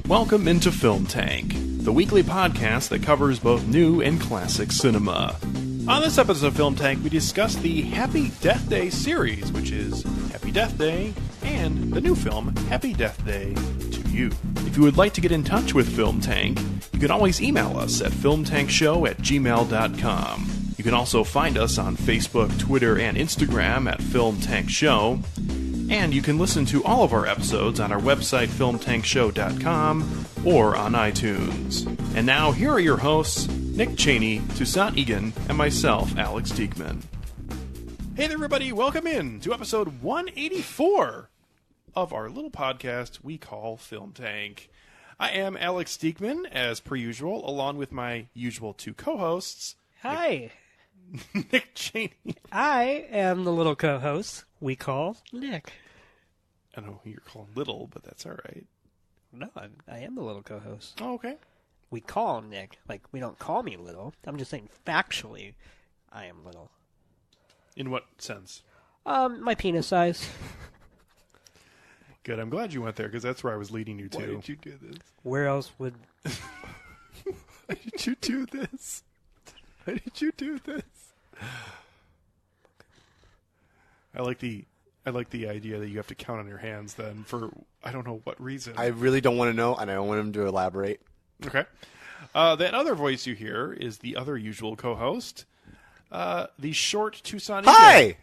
Welcome into Film Tank, the weekly podcast that covers both new and classic cinema. On this episode of Film Tank, we discuss the Happy Death Day series, which is Happy Death Day and the new film Happy Death Day to You. If you would like to get in touch with Film Tank, you can always email us at filmtankshow@gmail.com. You can also find us on Facebook, Twitter, and Instagram at Film Tank Show. And you can listen to all of our episodes on our website, filmtankshow.com, or on iTunes. And now, here are your hosts, Nick Cheney, Toussaint Egan, and myself, Alex Diekman. Hey there, everybody. Welcome in to episode 184 of our little podcast we call Film Tank. I am Alex Diekman, as per usual, along with my usual two co-hosts. Hi. Nick Cheney. I am the little co-host we call Nick. I know you're called little, but that's all right. No, I am the little co-host. Oh, okay. We call Nick. Like, we don't call me little. I'm just saying factually, I am little. In what sense? My penis size. Good. I'm glad you went there, because that's where I was leading you to. Why did you do this? Where else would... Why did you do this? Why did you do this? I like the idea that you have to count on your hands then for I don't know what reason. I really don't want to know, and I don't want him to elaborate. Okay. That other voice you hear is the other usual co-host, the short Toussaint. Hi!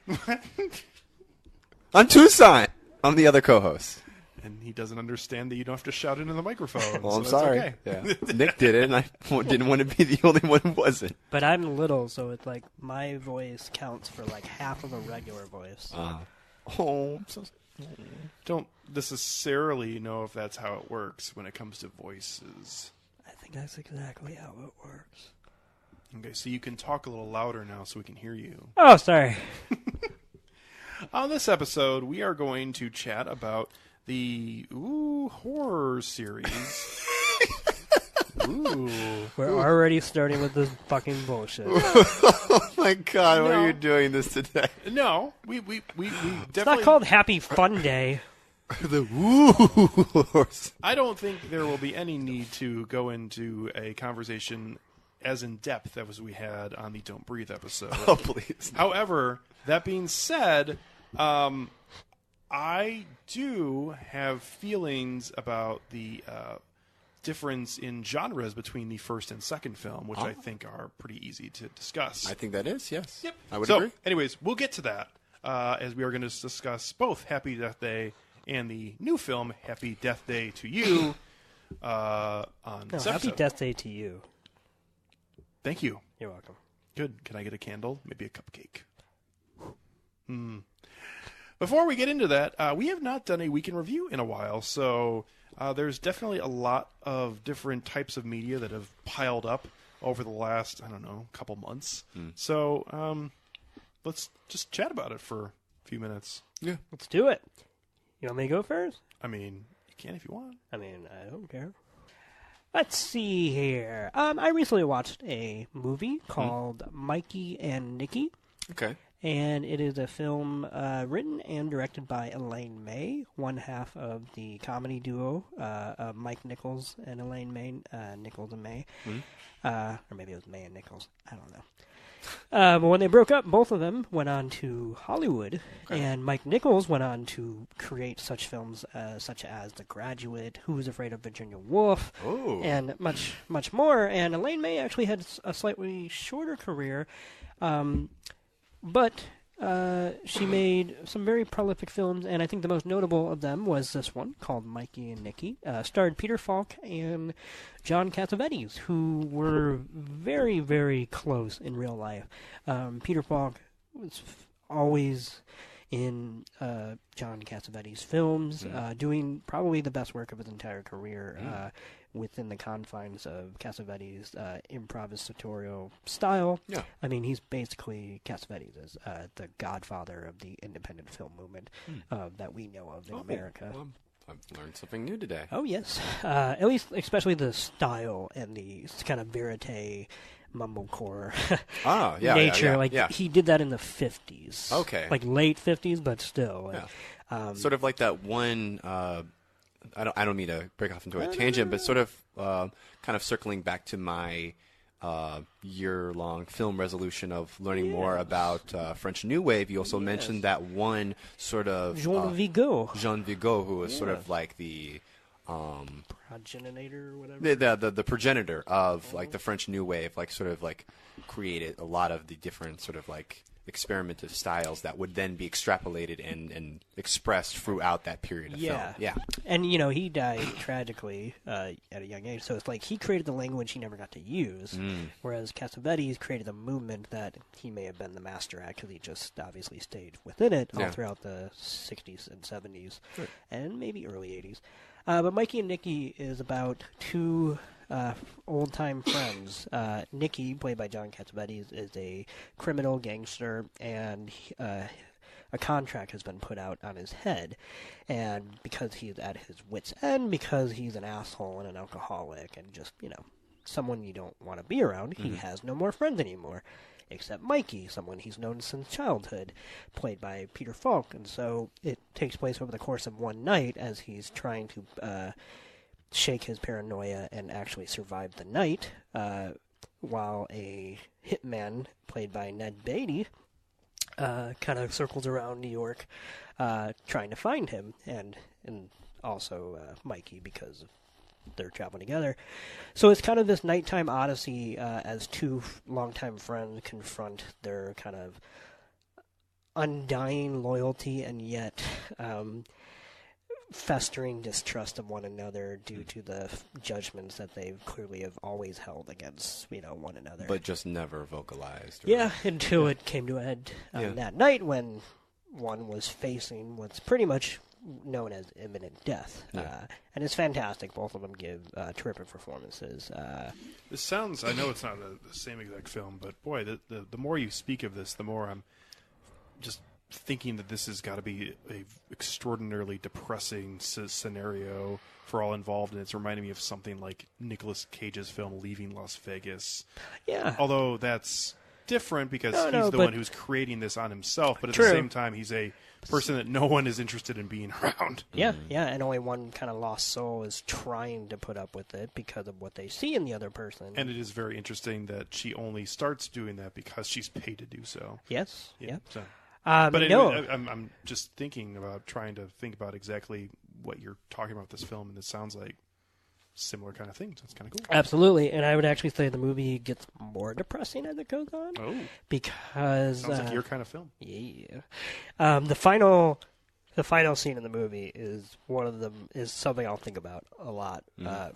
I'm Toussaint. I'm the other co-host. And he doesn't understand that you don't have to shout into the microphone. Well, so I'm sorry. Okay. Yeah. Nick did it, and I didn't want to be the only one who wasn't. But I'm little, so it's like my voice counts for like half of a regular voice. Oh, I'm so... Don't necessarily know if that's how it works when it comes to voices. I think that's exactly how it works. Okay, so you can talk a little louder now so we can hear you. Oh, sorry. On this episode, we are going to chat about the horror series. Ooh. We're already starting with this fucking bullshit. Oh my God! Why are you doing this today? No, we definitely. It's not called Happy Fun Day. The horse. I don't think there will be any need to go into a conversation as in depth as we had on the Don't Breathe episode. Oh, please. However, that being said, I do have feelings about the difference in genres between the first and second film, which I think are pretty easy to discuss. I think that is, yes. Yep. I would agree. Anyways, we'll get to that as we are going to discuss both Happy Death Day and the new film Happy Death Day to You on this Happy episode. Death Day to you. Thank you. You're welcome. Good. Can I get a candle? Maybe a cupcake. Before we get into that, we have not done a week in review in a while, so there's definitely a lot of different types of media that have piled up over the last, couple months. So let's just chat about it for a few minutes. Yeah. Let's do it. You want me to go first? I mean, you can if you want. I mean, I don't care. Let's see here. I recently watched a movie called Mikey and Nikki. Okay. And it is a film written and directed by Elaine May, one half of the comedy duo, Mike Nichols and Elaine May, Nichols and May. Or maybe it was May and Nichols. I don't know. But when they broke up, both of them went on to Hollywood, and Mike Nichols went on to create such films such as The Graduate, Who Was Afraid of Virginia Woolf, and much, much more. And Elaine May actually had a slightly shorter career, but she made some very prolific films, and I think the most notable of them was this one called Mikey and Nikki. Starred Peter Falk and John Cassavetes, who were very, very close in real life. Peter Falk was always in John Cassavetes' films, doing probably the best work of his entire career within the confines of Cassavetes' improvisatorial style. Yeah. I mean, he's basically Cassavetes as the godfather of the independent film movement that we know of in America. Well, I've learned something new today. Oh, yes. At least, especially the style and the kind of verite mumblecore nature. He did that in the 50s. Okay. Like late 50s, but still. Sort of like that one I don't mean to break off into a tangent, but sort of kind of circling back to my year-long film resolution of learning more about French New Wave. You also mentioned that one sort of Jean Vigo, who was sort of like the progenitor or whatever. The progenitor of like the French New Wave, like sort of like created a lot of the different sort of like experimentative styles that would then be extrapolated and expressed throughout that period of film. Yeah. And, you know, he died tragically at a young age, so it's like he created the language he never got to use, whereas Cassavetes created a movement that he may have been the master at because he just obviously stayed within it all throughout the 60s and 70s and maybe early 80s. But Mikey and Nicky is about two old-time friends. Nicky, played by John Cassavetes, is a criminal gangster, and a contract has been put out on his head. And because he's at his wit's end, because he's an asshole and an alcoholic and just, you know, someone you don't want to be around, he has no more friends anymore. Except Mikey, someone he's known since childhood, played by Peter Falk. And so it takes place over the course of one night as he's trying to shake his paranoia and actually survive the night, while a hitman, played by Ned Beatty, kind of circles around New York trying to find him, and also Mikey, because they're traveling together. So it's kind of this nighttime odyssey as two longtime friends confront their kind of undying loyalty and yet festering distrust of one another due to the judgments that they clearly have always held against, you know, one another. But just never vocalized. Until it came to a head that night when one was facing what's pretty much known as imminent death. And it's fantastic. Both of them give terrific performances. This sounds, I know it's not the same exact film, but boy, the more you speak of this, the more I'm just thinking that this has got to be a extraordinarily depressing scenario for all involved, and it's reminding me of something like Nicolas Cage's film Leaving Las Vegas. Yeah. Although that's different because he's the one who's creating this on himself, but at the same time he's a person that no one is interested in being around. Yeah, and only one kind of lost soul is trying to put up with it because of what they see in the other person. And it is very interesting that she only starts doing that because she's paid to do so. Yes, yeah. So. But anyway, I'm just thinking about trying to think about exactly what you're talking about with this film, and it sounds like similar kind of things. That's kind of cool. Absolutely, and I would actually say the movie gets more depressing as it goes on. Oh, because sounds like your kind of film. Yeah, the final scene in the movie is something I'll think about a lot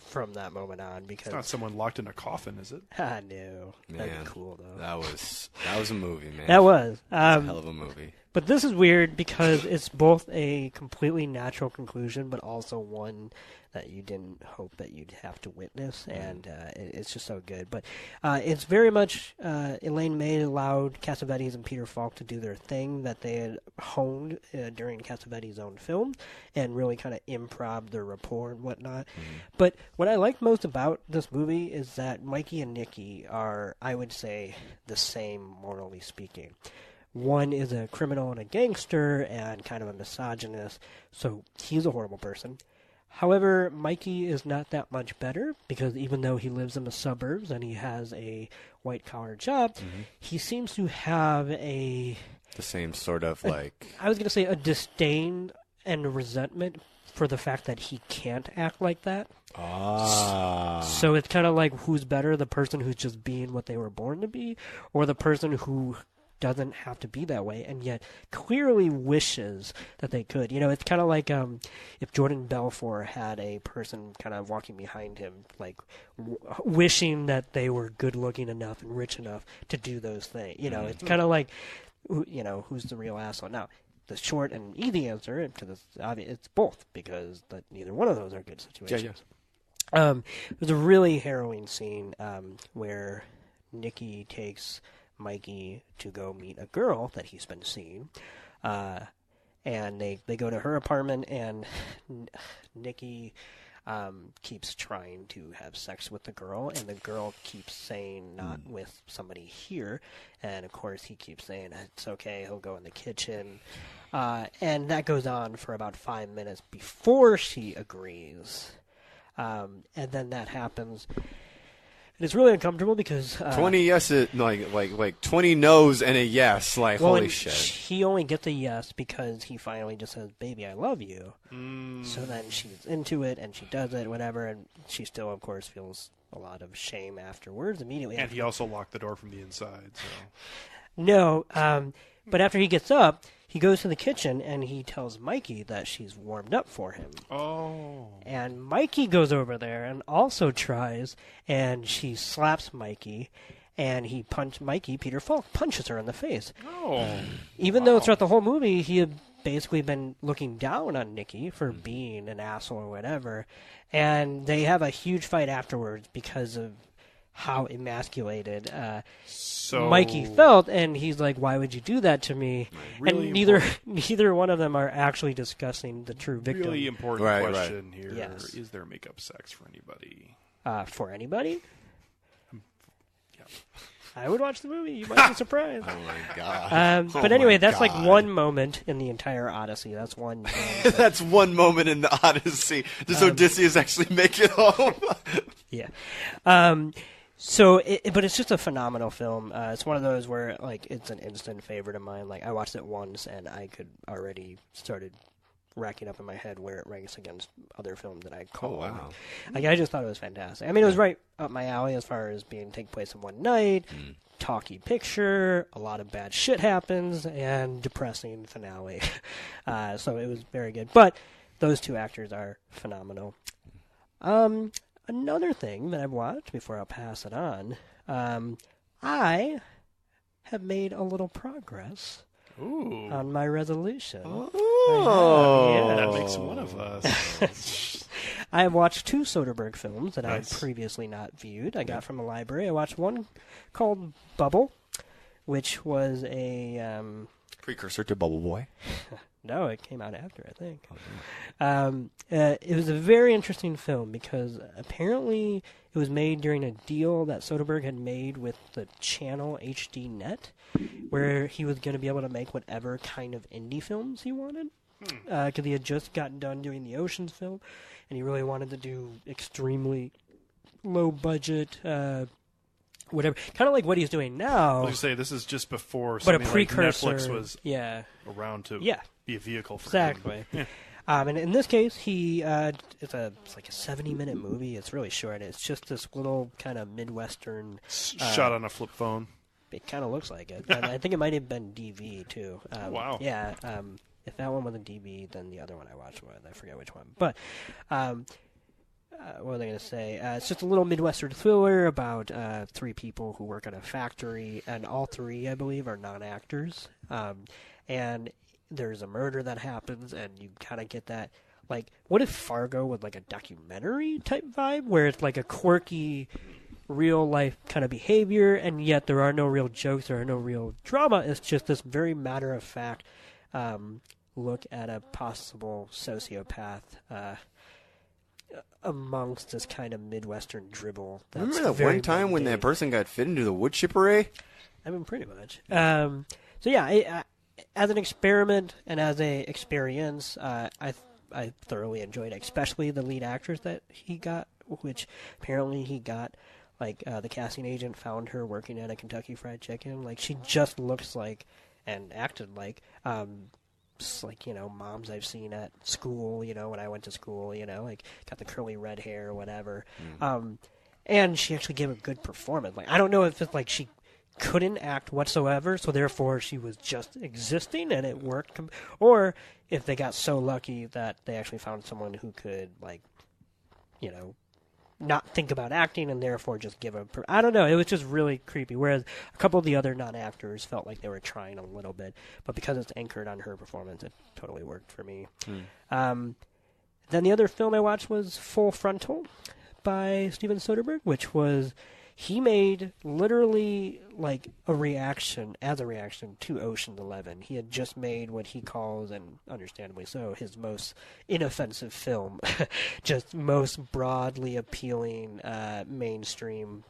from that moment on. Because it's not someone locked in a coffin, is it? I know. That'd be cool though. That was a movie, man. That was a hell of a movie. But this is weird because it's both a completely natural conclusion, but also one that you didn't hope that you'd have to witness, and it's just so good. But it's very much Elaine May allowed Cassavetes and Peter Falk to do their thing that they had honed during Cassavetes' own film, and really kind of improv their rapport and whatnot. But what I like most about this movie is that Mikey and Nicky are, I would say, the same morally speaking. One is a criminal and a gangster and kind of a misogynist, so he's a horrible person. However, Mikey is not that much better because even though he lives in the suburbs and he has a white-collar job, he seems to have the same sort of I was going to say a disdain and resentment for the fact that he can't act like that. So it's kind of like who's better, the person who's just being what they were born to be, or the person who doesn't have to be that way and yet clearly wishes that they could. You know, it's kind of like if Jordan Belfort had a person kind of walking behind him, like wishing that they were good looking enough and rich enough to do those things. You know, it's kind of like, you know, who's the real asshole? Now, the short and easy answer to this, it's both, because neither one of those are good situations. There's a really harrowing scene where Nicky takes Mikey to go meet a girl that he's been seeing, and they go to her apartment, and Nicky keeps trying to have sex with the girl, and the girl keeps saying not with somebody here, and of course he keeps saying it's okay, he'll go in the kitchen, and that goes on for about 5 minutes before she agrees, and then that happens. And it's really uncomfortable because 20 yeses, like 20 no's and a yes. Like, holy shit. He only gets a yes because he finally just says, "Baby, I love you." So then she's into it and she does it, whatever, and she still, of course, feels a lot of shame afterwards. Immediately, And he also locked the door from the inside. So. No, but after he gets up, he goes to the kitchen and he tells Mikey that she's warmed up for him. Oh. And Mikey goes over there and also tries, and she slaps Mikey, and Peter Falk, punches her in the face. Oh. Even though throughout the whole movie he had basically been looking down on Nikki for being an asshole or whatever, and they have a huge fight afterwards because of how emasculated Mikey felt, and he's like, "Why would you do that to me?" Really and neither one of them are actually discussing the true victim. Really important question here. Yes. Is there makeup sex for anybody? For anybody? Yeah. I would watch the movie. You might be surprised. Oh my god! But anyway, that's like one moment in the entire Odyssey. That's one. That's one moment in the Odyssey. Just Odysseus actually make it home. Yeah. But it's just a phenomenal film. It's one of those where, like, it's an instant favorite of mine. Like, I watched it once, and I could already started racking up in my head where it ranks against other films that I call. Oh, wow. Like, I just thought it was fantastic. I mean, it was right up my alley as far as being take place in one night, talky picture, a lot of bad shit happens, and depressing finale. So it was very good. But those two actors are phenomenal. Another thing that I've watched before I'll pass it on, I have made a little progress on my resolution. Oh, that makes one of us. I have watched 2 Soderbergh films that I had previously not viewed. I got from a library. I watched one called Bubble, which was a precursor to Bubble Boy. No, it came out after, I think. It was a very interesting film because apparently it was made during a deal that Soderbergh had made with the channel HD Net, where he was going to be able to make whatever kind of indie films he wanted. Because he had just gotten done doing the Oceans film, and he really wanted to do extremely low budget, whatever, kind of like what he's doing now. I was going to say, this is just before but a something precursor, like Netflix was around to be a vehicle for him. Exactly. And in this case, it's like a 70-minute movie. It's really short. It's just this little kind of Midwestern shot on a flip phone. It kind of looks like it. And I think it might have been DV too. Wow. Yeah. If that one wasn't DV, then the other one I watched was. I forget which one. But what was I going to say? It's just a little Midwestern thriller about 3 people who work at a factory, and all 3, I believe, are non-actors. And there's a murder that happens, and you kind of get that, like, what if Fargo was like a documentary type vibe, where it's like a quirky, real-life kind of behavior, and yet there are no real jokes, there are no real drama. It's just this very matter-of-fact look at a possible sociopath amongst this kind of Midwestern dribble. Remember that one time when that person got fit into the wood chippery? I mean, pretty much. So yeah, as an experiment and as a experience, I thoroughly enjoyed it, especially the lead actors that he got, which apparently he got, like, the casting agent found her working at a Kentucky Fried Chicken. Like, she just looks like and acted like like, moms I've seen at school, when I went to school, like, got the curly red hair or whatever. And she actually gave a good performance. Like, I don't know if it's like she couldn't act whatsoever, so therefore she was just existing and it worked, or if they got so lucky that they actually found someone who could, like, not think about acting and therefore just give I don't know, it was just really creepy, whereas a couple of the other non-actors felt like they were trying a little bit, but because it's anchored on her performance, it totally worked for me. Then the other film I watched was Full Frontal by Steven Soderbergh, which was he made literally like a reaction to Ocean's 11. He had just made what he calls, and understandably so, his most inoffensive film, just most broadly appealing mainstream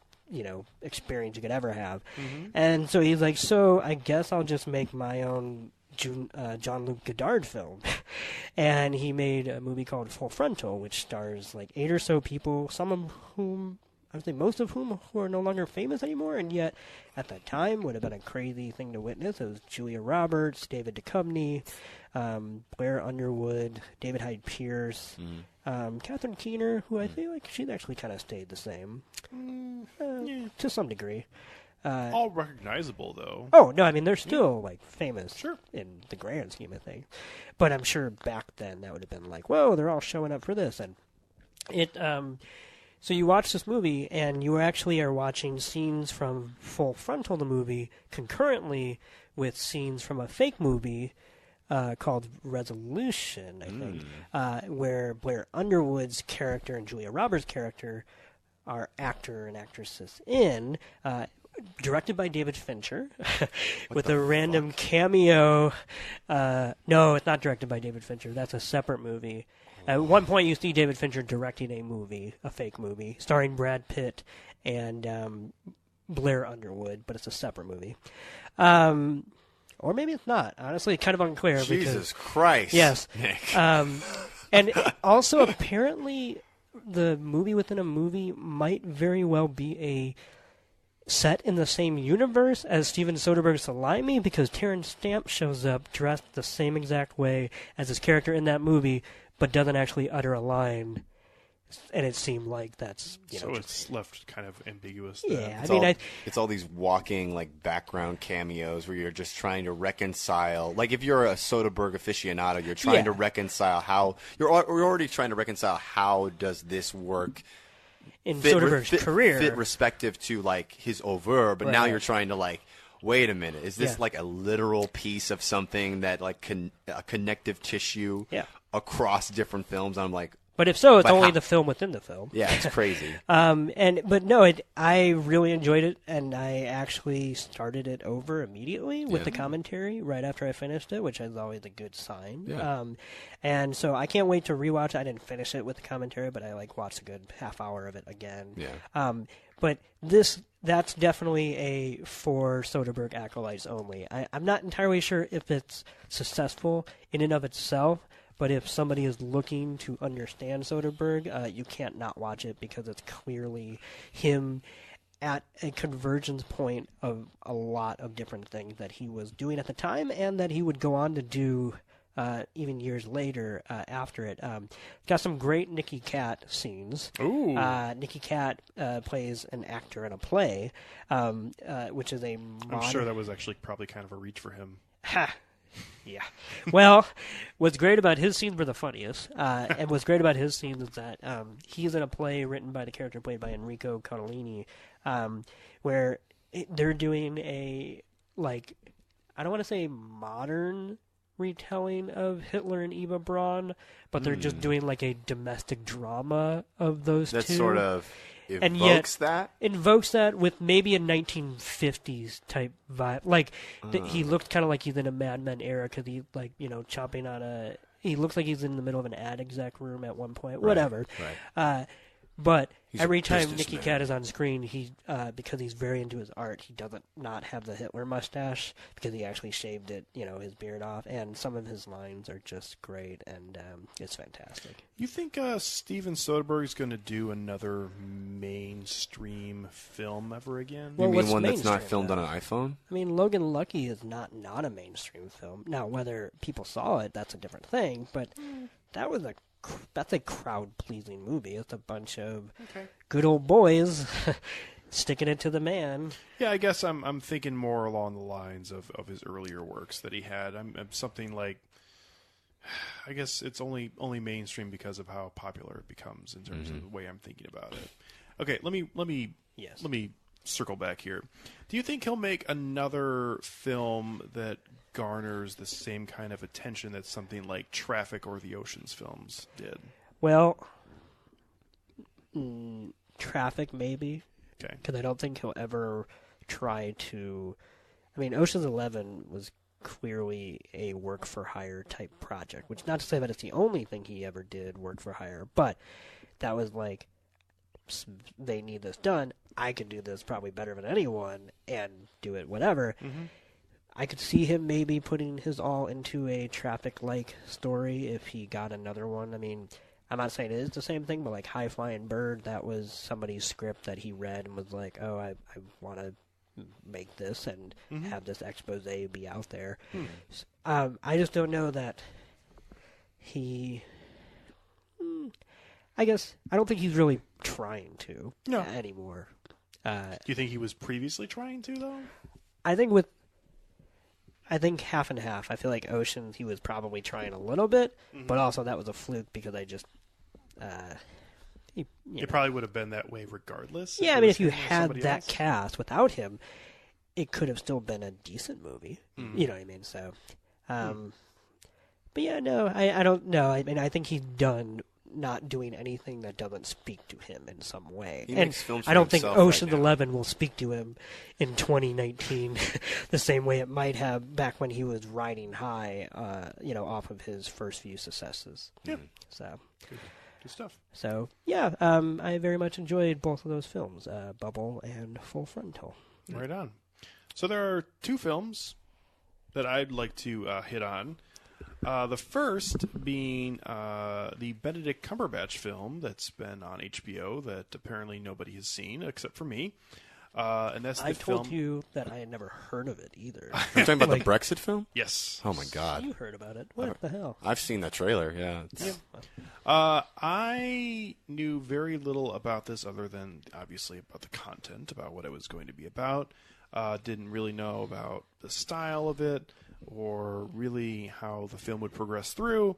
experience you could ever have. And so he's like, so I guess I'll just make my own Jean-Luc Godard film. And he made a movie called Full Frontal, which stars like 8 or so people, some of whom, I would say most of whom, who are no longer famous anymore, and yet at that time would have been a crazy thing to witness. It was Julia Roberts, David Duchovny, Blair Underwood, David Hyde Pierce, Catherine Keener, who I feel like she's actually kind of stayed the same to some degree. All recognizable, though. Oh, no, I mean, they're still, like, famous in the grand scheme of things. But I'm sure back then that would have been like, whoa, they're all showing up for this. And it, so you watch this movie, and you actually are watching scenes from Full Frontal, the movie, concurrently with scenes from a fake movie called Resolution, I think, where Blair Underwood's character and Julia Roberts' character are actor and actresses in, directed by David Fincher, with a random cameo. No, it's not directed by David Fincher. That's a separate movie. At one point, you see David Fincher directing a movie, a fake movie, starring Brad Pitt and Blair Underwood, but it's a separate movie. Or maybe it's not. Honestly, kind of unclear. Jesus Christ. Yes. Nick. And also, apparently, the movie within a movie might very well be a set in the same universe as Steven Soderbergh's Salami, because Terrence Stamp shows up dressed the same exact way as his character in that movie, but doesn't actually utter a line. And it seemed like that's so it's left kind of ambiguous. Yeah, It's all these walking like background cameos where you're just trying to reconcile. Like if you're a Soderbergh aficionado, you're trying to reconcile how you're already trying to reconcile how does this work in Soderbergh's career, fit respective to like his oeuvre, but now you're trying to like, wait a minute, is this like a literal piece of something that like a connective tissue across different films? I'm like, but if so, it's only the film within the film. Yeah, it's crazy. But no, I really enjoyed it, and I actually started it over immediately with the commentary right after I finished it, which is always a good sign. Yeah. And so I can't wait to rewatch it. I didn't finish it with the commentary, but I watched a good half hour of it again. Yeah. But that's definitely a for Soderbergh acolytes only. I'm not entirely sure if it's successful in and of itself. But if somebody is looking to understand Soderbergh, you can't not watch it because it's clearly him at a convergence point of a lot of different things that he was doing at the time and that he would go on to do even years later after it. Got some great Nicky Katt scenes. Ooh. Nicky Katt plays an actor in a play, which is a I'm sure that was actually probably kind of a reach for him. Ha! Yeah. Well, what's great about his scenes were the funniest. And what's great about his scenes is that he's in a play written by the character played by Enrico Cotellini, where they're doing a, like, I don't want to say modern retelling of Hitler and Eva Braun, but they're just doing like a domestic drama of those two. That sort of invokes that with maybe a 1950s type vibe. Like he looked kind of like he's in a Mad Men era because he chomping on a. He looks like he's in the middle of an ad exec room at one point. Whatever. Right. But he's every time Nicky Katt is on screen, he because he's very into his art, he doesn't not have the Hitler mustache because he actually shaved it, his beard off, and some of his lines are just great, and it's fantastic. You think Steven Soderbergh is going to do another mainstream film ever again? You mean one that's not filmed on an iPhone? I mean, Logan Lucky is not a mainstream film. Now, whether people saw it, that's a different thing, but that's a crowd-pleasing movie. It's a bunch of good old boys sticking it to the man. Yeah, I guess I'm thinking more along the lines of his earlier works that he had. I'm something like, I guess it's only mainstream because of how popular it becomes in terms of the way I'm thinking about it. Okay, let me circle back here. Do you think he'll make another film that garners the same kind of attention that something like Traffic or the Ocean's films did? Well, Traffic maybe. Okay. Because I don't think he'll ever try to... I mean, Ocean's 11 was clearly a work-for-hire type project, which not to say that it's the only thing he ever did work-for-hire, but that was like, they need this done. I can do this probably better than anyone and do it whatever. Mm-hmm. I could see him maybe putting his all into a Traffic-like story if he got another one. I mean, I'm not saying it is the same thing, but like High Flying Bird, that was somebody's script that he read and was like, oh, I want to make this and have this expose be out there. I just don't know that he... I guess, I don't think he's really trying to anymore. Do you think he was previously trying to, though? I think half and half. I feel like Ocean, he was probably trying a little bit, but also that was a fluke because I just... It probably would have been that way regardless. Yeah, I mean, if you had that cast without him, it could have still been a decent movie. You know what I mean? So, but yeah, no, I don't know. I mean, I think he's done not doing anything that doesn't speak to him in some way. He and makes films I for don't think himself Ocean's right now. 11 will speak to him in 2019 the same way it might have back when he was riding high, off of his first few successes. Yeah. So. Good stuff. So, yeah, I very much enjoyed both of those films, Bubble and Full Frontal. Right on. So there are two films that I'd like to hit on. The first being the Benedict Cumberbatch film that's been on HBO that apparently nobody has seen except for me. And that's the I told film... you that I had never heard of it either. You're talking about the Brexit film? Yes. Oh my god. You heard about it. What the hell? I've seen that trailer, yeah. I knew very little about this other than, obviously, about the content, about what it was going to be about. Didn't really know about the style of it or really how the film would progress through.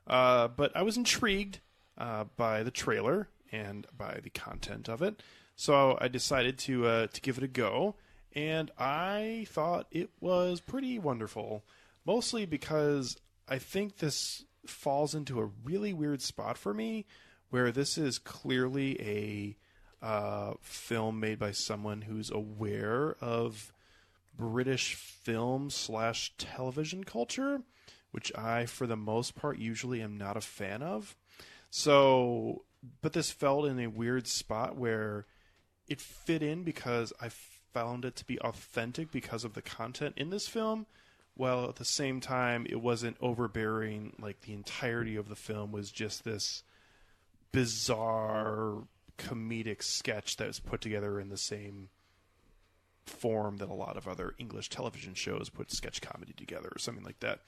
But I was intrigued by the trailer and by the content of it. So I decided to give it a go, and I thought it was pretty wonderful, mostly because I think this falls into a really weird spot for me, where this is clearly a film made by someone who's aware of British film / television culture, which I, for the most part, usually am not a fan of. So, but this fell in a weird spot where it fit in because I found it to be authentic because of the content in this film, while at the same time it wasn't overbearing. Like, the entirety of the film was just this bizarre comedic sketch that was put together in the same form that a lot of other English television shows put sketch comedy together or something like that.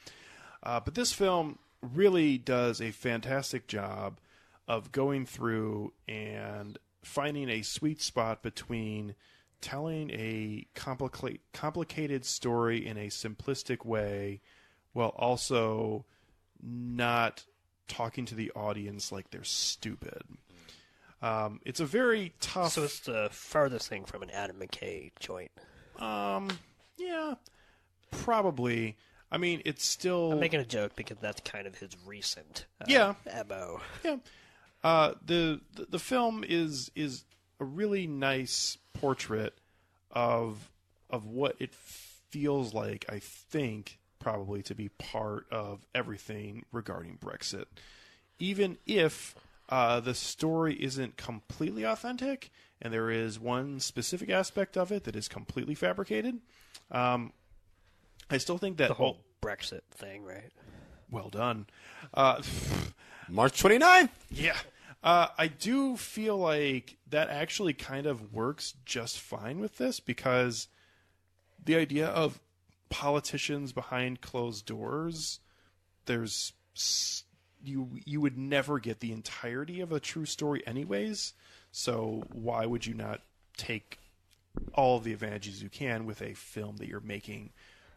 But this film really does a fantastic job of going through and finding a sweet spot between telling a complicated story in a simplistic way while also not talking to the audience like they're stupid. It's a very tough... So it's the farthest thing from an Adam McKay joint. Yeah, probably. I mean, it's still... I'm making a joke because that's kind of his recent MO. Yeah. The film is a really nice portrait of what it feels like, I think, probably to be part of everything regarding Brexit. Even if the story isn't completely authentic, and there is one specific aspect of it that is completely fabricated, I still think that... The whole Brexit thing, right? Well done. March 29th! Yeah. I do feel like that actually kind of works just fine with this, because the idea of politicians behind closed doors, you would never get the entirety of a true story anyways, so why would you not take all of the advantages you can with a film that you're making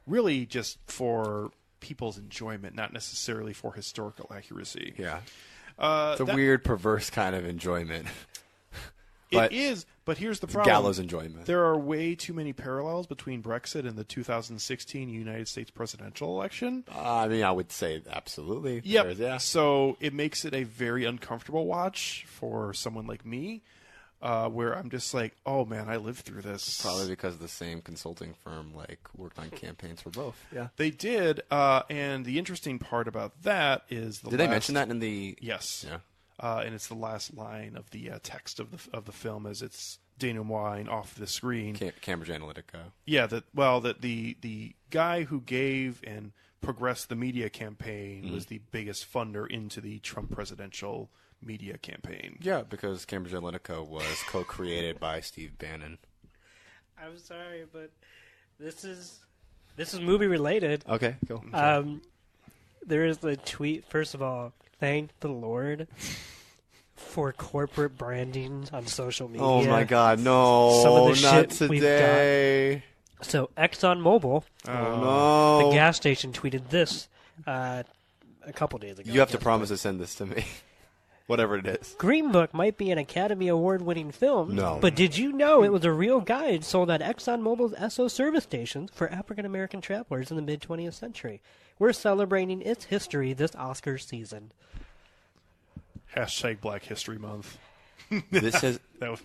really just for people's enjoyment, not necessarily for historical accuracy? Yeah. It's a weird, perverse kind of enjoyment. It is, but here's the problem. Gallows enjoyment. There are way too many parallels between Brexit and the 2016 United States presidential election. I mean, I would say absolutely. Yep. Yeah. So it makes it a very uncomfortable watch for someone like me. where I'm just like, oh man, I lived through this. Probably because the same consulting firm worked on campaigns for both. Yeah, They did, and the interesting part about that is did they mention that in the? Yes. Yeah. And it's the last line of the text of the film as it's denouement off the screen. Cambridge Analytica. Yeah, that the guy who gave and progressed the media campaign was the biggest funder into the Trump presidential media campaign. Yeah, because Cambridge Analytica was co-created by Steve Bannon. I'm sorry, but this is movie related. Okay, cool. There is a tweet. First of all, thank the Lord for corporate branding on social media. Oh my God, no! Some of the not shit we've today. So ExxonMobil, Oh no! the gas station, tweeted this a couple days ago. You have to promise to send this to me, whatever it is. Green Book might be an Academy Award-winning film, No. but did you know it was a real guide sold at ExxonMobil's Esso service stations for African-American travelers in the mid-20th century? We're celebrating its history this Oscar season. Hashtag Black History Month. This has That was,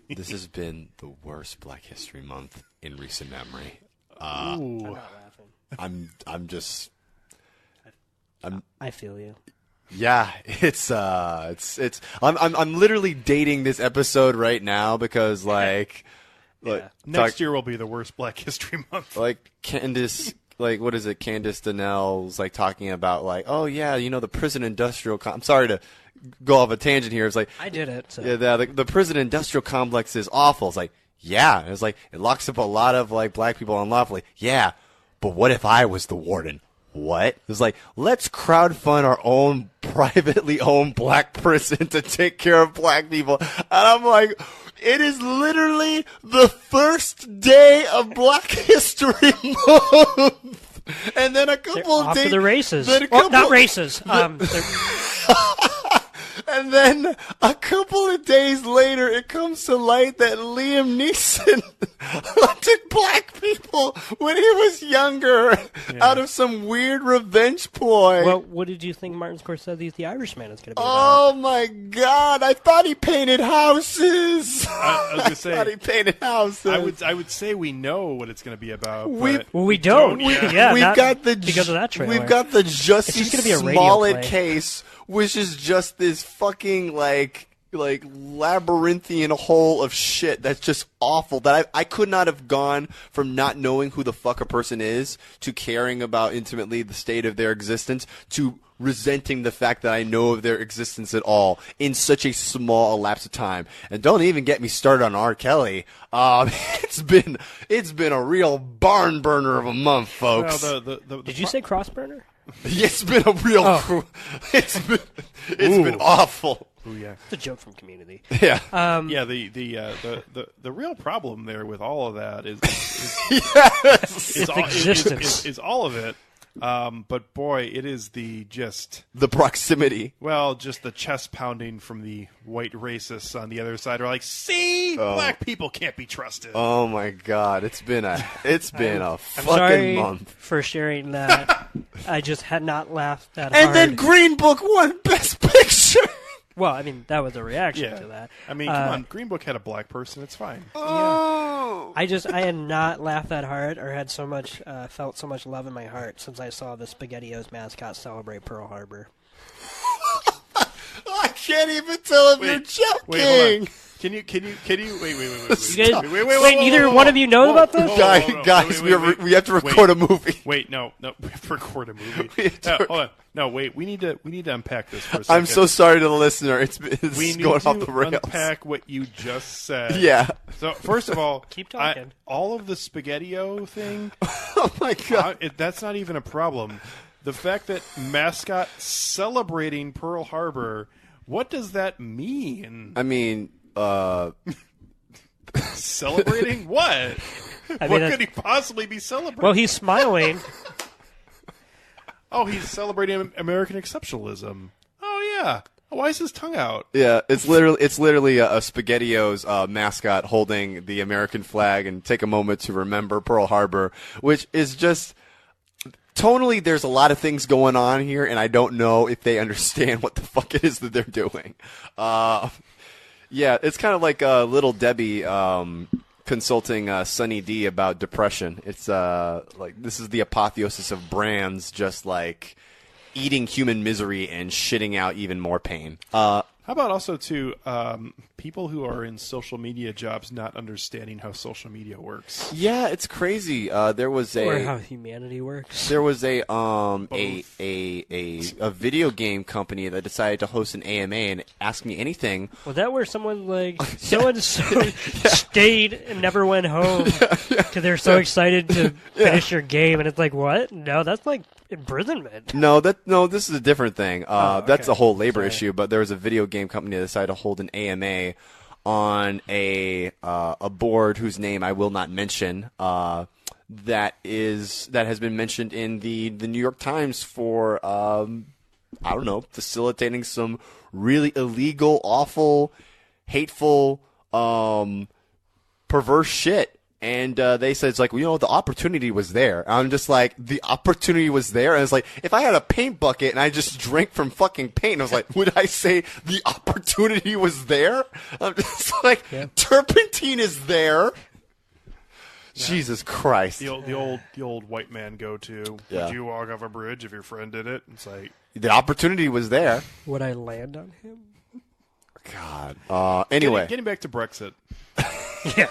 this has been the worst Black History Month in recent memory. I'm not laughing. I feel you. Yeah, it's I'm literally dating this episode right now because next year will be the worst Black History Month. like Candace, what is it? Candace Donnell's talking about oh yeah, the prison industrial. I'm sorry to go off a tangent here. It's I did it. So. yeah, the prison industrial complex is awful. It's yeah, it's it locks up a lot of black people unlawfully. Yeah, but what if I was the warden? What? It's let's crowdfund our own privately owned black prison to take care of black people. And I'm it is literally the first day of Black History Month. And then a couple of off days. to the races. Then Not races. And then a couple of days later, it comes to light that Liam Neeson hunted black people when he was younger out of some weird revenge ploy. Well, what did you think Martin Scorsese's The Irishman is going to be Oh about? my God! I thought he painted houses. I was gonna say, I thought he painted houses. I would say we know what it's going to be about. We- but Well, we don't. yeah. Not got the because of that trailer. We've got the Jussie just gonna be a radio Smollett play. case, which is just this fucking labyrinthian hole of shit that's just awful. That I could not have gone from not knowing who the fuck a person is to caring about intimately the state of their existence to resenting the fact that I know of their existence at all in such a small elapse of time. And don't even get me started on R. Kelly. It's been a real barn burner of a month, folks. Well, Did you say Crossburner? It's been a real. It's been awful. Ooh, yeah. It's a joke from Community. Yeah. Yeah, the real problem there with all of that is existence. is all of it. But boy, it is the proximity. just the chest pounding from the white racists on the other side are see, black people can't be trusted. Oh my God, it's been a I'm fucking sorry month. for sharing that. I just had not laughed that And hard. then Green Book won Best Picture. Well, I mean, that was a reaction Yeah. to that. I mean, come on, Green Book had a black person. It's fine. Oh. I had not laughed that hard or had so much, felt so much love in my heart since I saw the SpaghettiOs mascot celebrate Pearl Harbor. I can't even tell if you're joking. Wait, hold on. Can you wait? You guys, wait, neither one of you know about this? Guys, we have to record a movie. Wait, no, we have to record a movie. We have to- Hold on. No, wait, we need to unpack this for a second. I'm so sorry to the listener. It's we need going to off the rails. unpack what you just said. Yeah. So first of all, Keep talking. all of the SpaghettiO thing, Oh my God. that's not even a problem. The fact that mascot celebrating Pearl Harbor, what does that mean? I mean, Celebrating what? I What mean, could he possibly be celebrating? well, he's smiling. Oh, he's celebrating American exceptionalism. Oh yeah. Why is his tongue out? yeah, it's literally a SpaghettiOs mascot holding the American flag and take a moment to remember Pearl Harbor, which is just tonally. There's a lot of things going on here, and I don't know if they understand what the fuck it is that they're doing. Yeah, it's kind of like Little Debbie consulting Sunny D about depression. It's like this is the apotheosis of brands just like eating human misery and shitting out even more pain. How about also, too, people who are in social media jobs not understanding how social media works? Yeah, it's crazy. There was Or how humanity works. There was a video game company that decided to host an AMA and ask me anything. Was that where someone stayed and never went home because they're so excited to finish your game, and it's like, what? No, that's like imprisonment. No, this is a different thing. That's okay. a whole labor issue. But there was a video game company that decided to hold an AMA on a board whose name I will not mention. That has been mentioned in the New York Times for I don't know, facilitating some really illegal, awful, hateful, perverse shit. And they said, it's like, well, you know, the opportunity was there. And I'm just like, the opportunity was there? And it's like, if I had a paint bucket and I just drank from fucking paint, and I was like, would I say the opportunity was there? I'm just like, turpentine is there. Yeah. Jesus Christ. The old white man go-to. Yeah. Would you walk off a bridge if your friend did it? It's like, the opportunity was there. Would I land on him? God. Anyway. Getting back to Brexit. Yeah.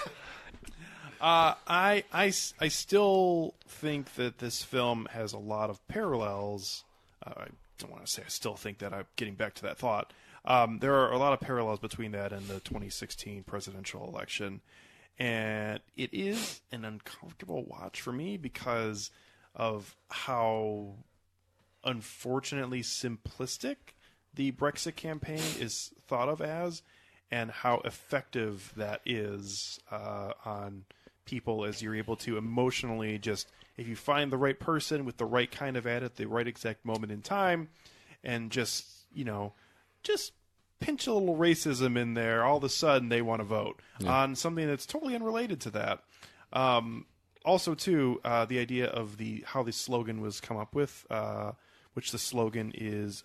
I still think that this film has a lot of parallels. I don't want to say I still think that. I'm getting back to that thought. There are a lot of parallels between that and the 2016 presidential election. And it is an uncomfortable watch for me because of how unfortunately simplistic the Brexit campaign is thought of as, and how effective that is on people as you're able to emotionally just, if you find the right person with the right kind of ad at the right exact moment in time, and just, you know, just pinch a little racism in there, all of a sudden they want to vote on something that's totally unrelated to that. Also, too, the idea of how the slogan was come up with, which the slogan is...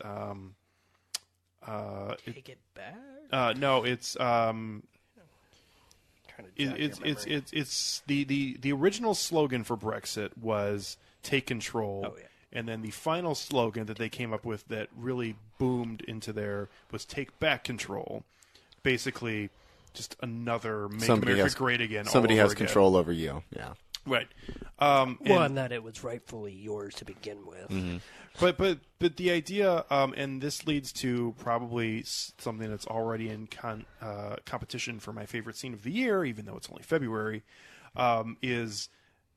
Take it back? No, it's... It's the original slogan for Brexit was "Take Control," and then the final slogan that they came up with that really boomed into there was "Take Back Control." Basically, just another "Make America Great Again." Somebody has again. Control over you. Yeah. Right. And that it was rightfully yours to begin with. Mm-hmm. But the idea, and this leads to probably something that's already in competition for my favorite scene of the year, even though it's only February, is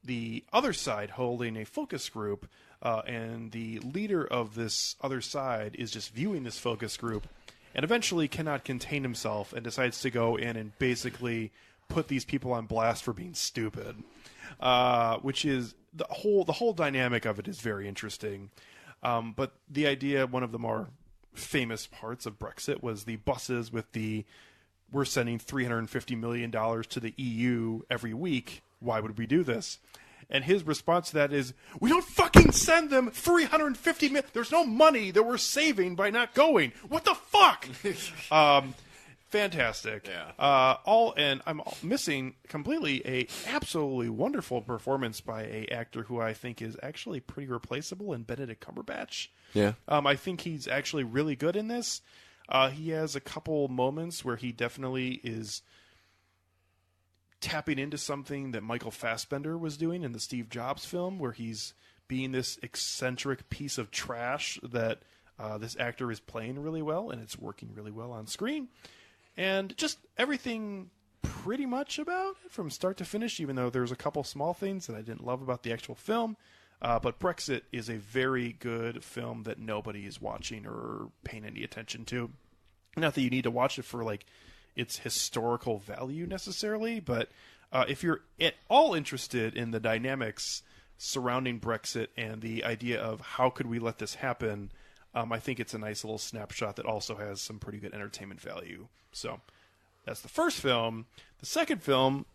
the other side holding a focus group, and the leader of this other side is just viewing this focus group, and eventually cannot contain himself and decides to go in and basically put these people on blast for being stupid. Which is the whole dynamic of it is very interesting. But the idea, one of the more famous parts of Brexit was the buses with we're sending $350 million to the EU every week. Why would we do this? And his response to that is, we don't fucking send them $350 million. There's no money that we're saving by not going. What the fuck? Fantastic. Yeah. And I'm missing completely a absolutely wonderful performance by a actor who I think is actually pretty replaceable in Benedict Cumberbatch. Yeah. I think he's actually really good in this. He has a couple moments where he definitely is tapping into something that Michael Fassbender was doing in the Steve Jobs film, where he's being this eccentric piece of trash that this actor is playing really well, and it's working really well on screen. And just everything pretty much about it from start to finish, even though there's a couple small things that I didn't love about the actual film. But Brexit is a very good film that nobody is watching or paying any attention to. Not that you need to watch it for like its historical value necessarily, but if you're at all interested in the dynamics surrounding Brexit and the idea of how could we let this happen, I think it's a nice little snapshot that also has some pretty good entertainment value. So that's the first film. The second film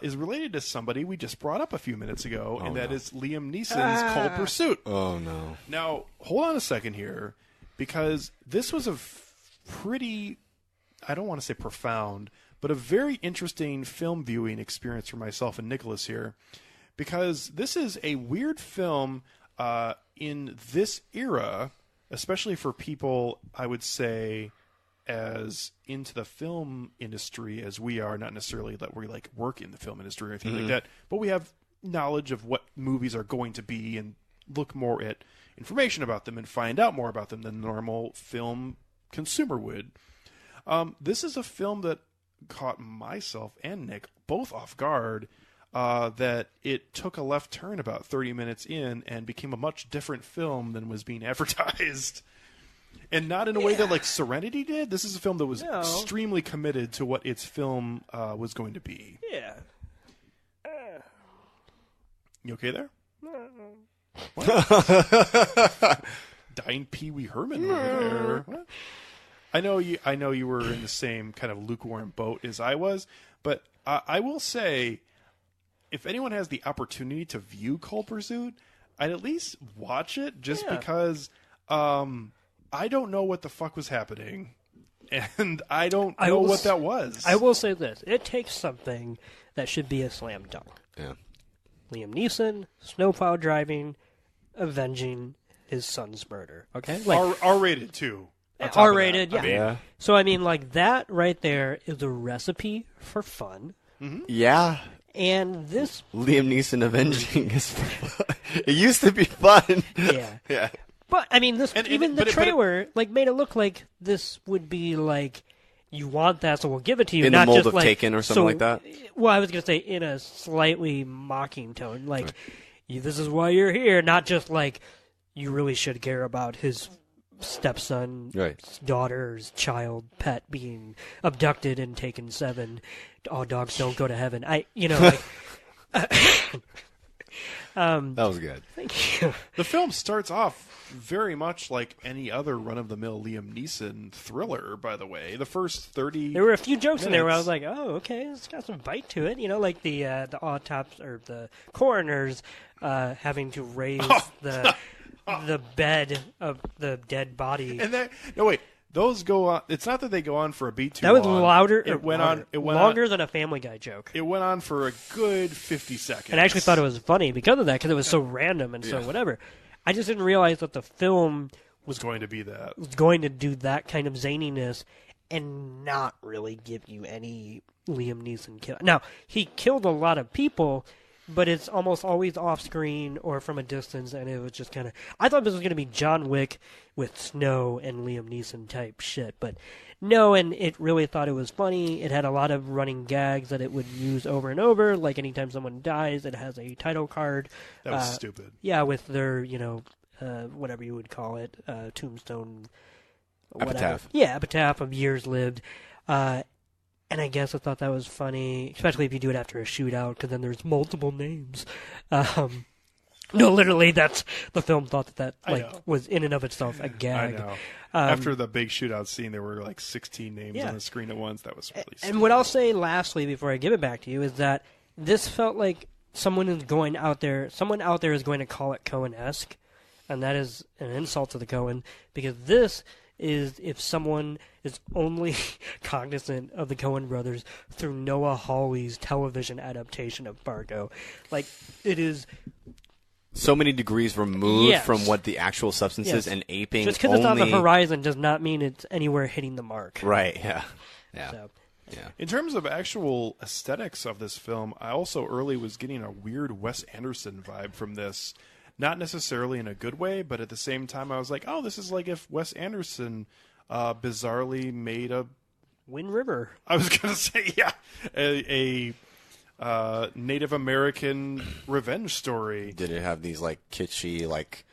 is related to somebody we just brought up a few minutes ago, and that is Liam Neeson's Cold Pursuit. Oh, no. Now, hold on a second here, because this was a pretty... I don't want to say profound, but a very interesting film viewing experience for myself and Nicholas here, because this is a weird film in this era, especially for people, I would say, as into the film industry as we are, not necessarily that we like work in the film industry or anything like that, but we have knowledge of what movies are going to be and look more at information about them and find out more about them than the normal film consumer would. This is a film that caught myself and Nick both off guard, that it took a left turn about 30 minutes in and became a much different film than was being advertised. And not in a way that like Serenity did. This is a film that was extremely committed to what its film was going to be. Yeah. You okay there? What? Dying Pee Wee Herman over there. What? I know you were in the same kind of lukewarm boat as I was, but I will say, if anyone has the opportunity to view Cold Pursuit, I'd at least watch it just because I don't know what the fuck was happening, and I don't know what that was. I will say this. It takes something that should be a slam dunk. Yeah. Liam Neeson, snowplow driving, avenging his son's murder. Okay? Like, R-rated, too. R-rated, yeah. Yeah. So, I mean, like, that right there is a recipe for fun. Mm-hmm. Yeah. And this... Liam Neeson avenging is fun. It used to be fun. Yeah. Yeah. But, I mean, the trailer made it look like this would be like, you want that, so we'll give it to you. In not the mold just of like, Taken or something like that? Well, I was going to say in a slightly mocking tone. Like, this is why you're here. Not just like, you really should care about his stepson, daughter's child, pet being abducted and taken 7. All dogs don't go to heaven. That was good. Thank you. The film starts off very much like any other run-of-the-mill Liam Neeson thriller, by the way. The first 30 There were a few jokes in there where I was minutes- like, oh, okay, it's got some bite to it. You know, like the autopsy or the coroners having to raise the bed of the dead body. And those go on. It's not that they go on for a beat too That was long. louder. It went on. It went longer on, than a Family Guy joke. It went on for a good 50 seconds. And I actually thought it was funny because of that, because it was so random and so whatever. I just didn't realize that the film was going to be that. was going to do that kind of zaniness and not really give you any Liam Neeson kill. Now, he killed a lot of people, but it's almost always off screen or from a distance, and it was just kind of... I thought this was going to be John Wick with Snow and Liam Neeson type shit, but no, and it really thought it was funny. It had a lot of running gags that it would use over and over, like anytime someone dies, it has a title card. That was stupid. Yeah, with their, whatever you would call it, tombstone... Whatever. Epitaph. Yeah, epitaph of years lived. And I guess I thought that was funny, especially if you do it after a shootout, because then there's multiple names. No, literally, that's the film thought that was in and of itself a gag. I know. After the big shootout scene, there were like 16 names on the screen at once. That was really stupid. And what I'll say lastly before I give it back to you is that this felt like someone out there is going to call it Coen-esque, and that is an insult to the Coen, because this is if someone is only cognizant of the Coen brothers through Noah Hawley's television adaptation of Fargo. Like, it is... So many degrees removed from what the actual substance is and aping just because it's on the horizon does not mean it's anywhere hitting the mark. Right, yeah. So. Yeah. In terms of actual aesthetics of this film, I also early was getting a weird Wes Anderson vibe from this. Not necessarily in a good way, but at the same time I was like, oh, this is like if Wes Anderson bizarrely made a... Wind River. I was going to say, yeah, a Native American revenge story. Did it have these like kitschy, like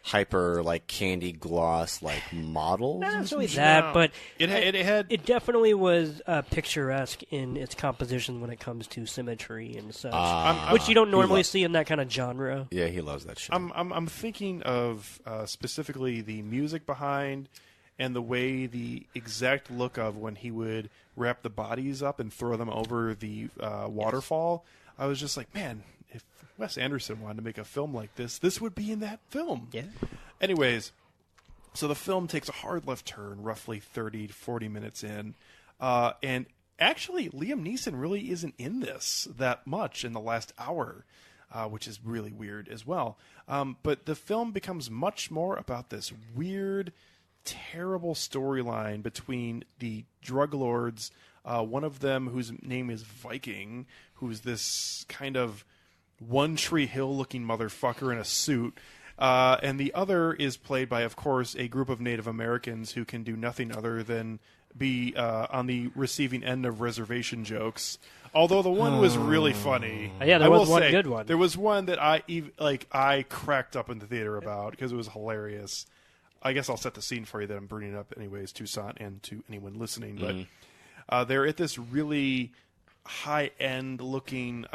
hyper, like candy gloss, like models? Not necessarily that, but it definitely was picturesque in its composition when it comes to symmetry and such, which you don't normally see in that kind of genre. Yeah, he loves that shit. I'm thinking of specifically the music behind and the way the exact look of when he would wrap the bodies up and throw them over the waterfall. I was just like, man, if Wes Anderson wanted to make a film like this would be in that film. Yeah. Anyways, so the film takes a hard left turn roughly 30 to 40 minutes in. And actually, Liam Neeson really isn't in this that much in the last hour, which is really weird as well. But the film becomes much more about this weird, terrible storyline between the drug lords, one of them whose name is Viking, who's this kind of One Tree Hill looking motherfucker in a suit, and the other is played by, of course, a group of Native Americans who can do nothing other than be on the receiving end of reservation jokes. Although the one was really funny. Yeah, there was one good one. There was one that I cracked up in the theater about because it was hilarious. I guess I'll set the scene for you that I'm bringing up anyways, Toussaint, and to anyone listening. But they're at this really high-end looking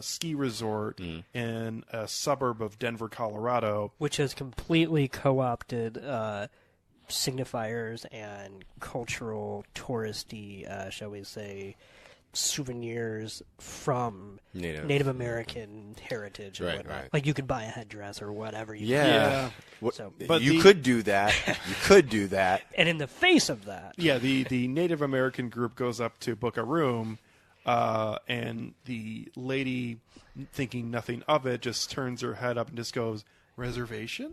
ski resort in a suburb of Denver, Colorado. Which has completely co-opted signifiers and cultural, touristy, shall we say, souvenirs from Native American heritage and whatnot. Right. Like you could buy a headdress or whatever. But you could do that. You could do that. And in the face of that, the Native American group goes up to book a room, and the lady, thinking nothing of it, just turns her head up and just goes, "Reservation?"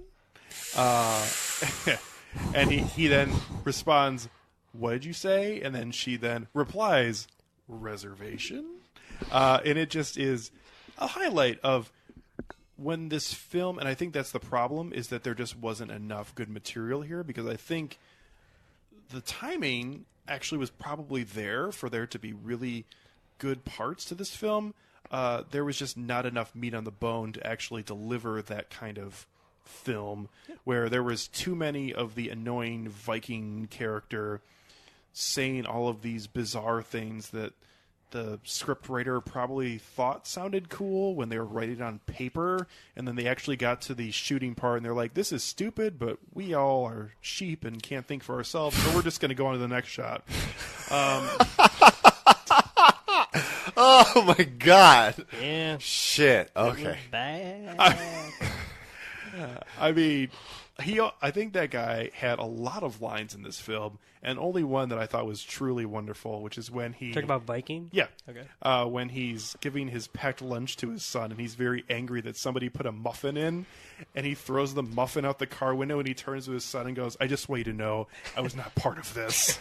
And he then responds, "What did you say?" And then she then replies, "Reservation?" And it just is a highlight of when this film, and I think that's the problem, is that there just wasn't enough good material here, because I think the timing actually was probably there for there to be really good parts to this film. There was just not enough meat on the bone to actually deliver that kind of film, where there was too many of the annoying Viking character saying all of these bizarre things that the scriptwriter probably thought sounded cool when they were writing it on paper, and then they actually got to the shooting part and they're like, "This is stupid, but we all are sheep and can't think for ourselves, so we're just going to go on to the next shot." Oh my god! yeah, Shit. Okay. bad. I mean, I think that guy had a lot of lines in this film, and only one that I thought was truly wonderful, which is when he... Talking about Viking? Yeah. Okay. When he's giving his packed lunch to his son, and he's very angry that somebody put a muffin in, and he throws the muffin out the car window, and he turns to his son and goes, "I just want you to know I was not part of this."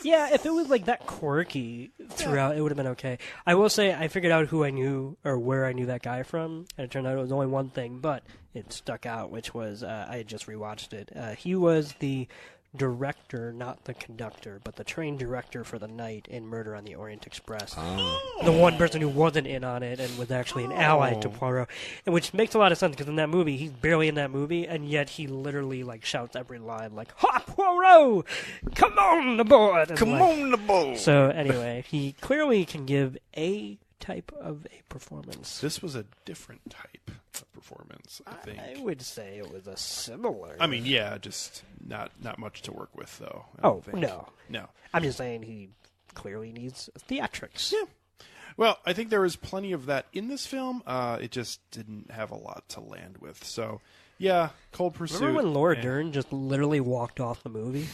Yeah, if it was like that quirky throughout, it would have been okay. I will say I figured out who I knew or where I knew that guy from, and it turned out it was only one thing, but it stuck out, which was I had just rewatched it. He was the director, not the conductor, but the train director for the night in Murder on the Orient Express. The one person who wasn't in on it and was actually an ally to Poirot, and which makes a lot of sense because in that movie he's barely in that movie, and yet he literally like shouts every line like, "Ha, Poirot! Come on aboard! And, Come on aboard!" So anyway, he clearly can give a type of a performance. This was a different type of performance, I think. I would say it was a similar. I mean, yeah, just not much to work with, though. I Oh, don't think. No. I'm just saying he clearly needs theatrics. Yeah. Well, I think there was plenty of that in this film. It just didn't have a lot to land with. So, yeah, Cold Pursuit. Remember when Laura Dern just literally walked off the movie?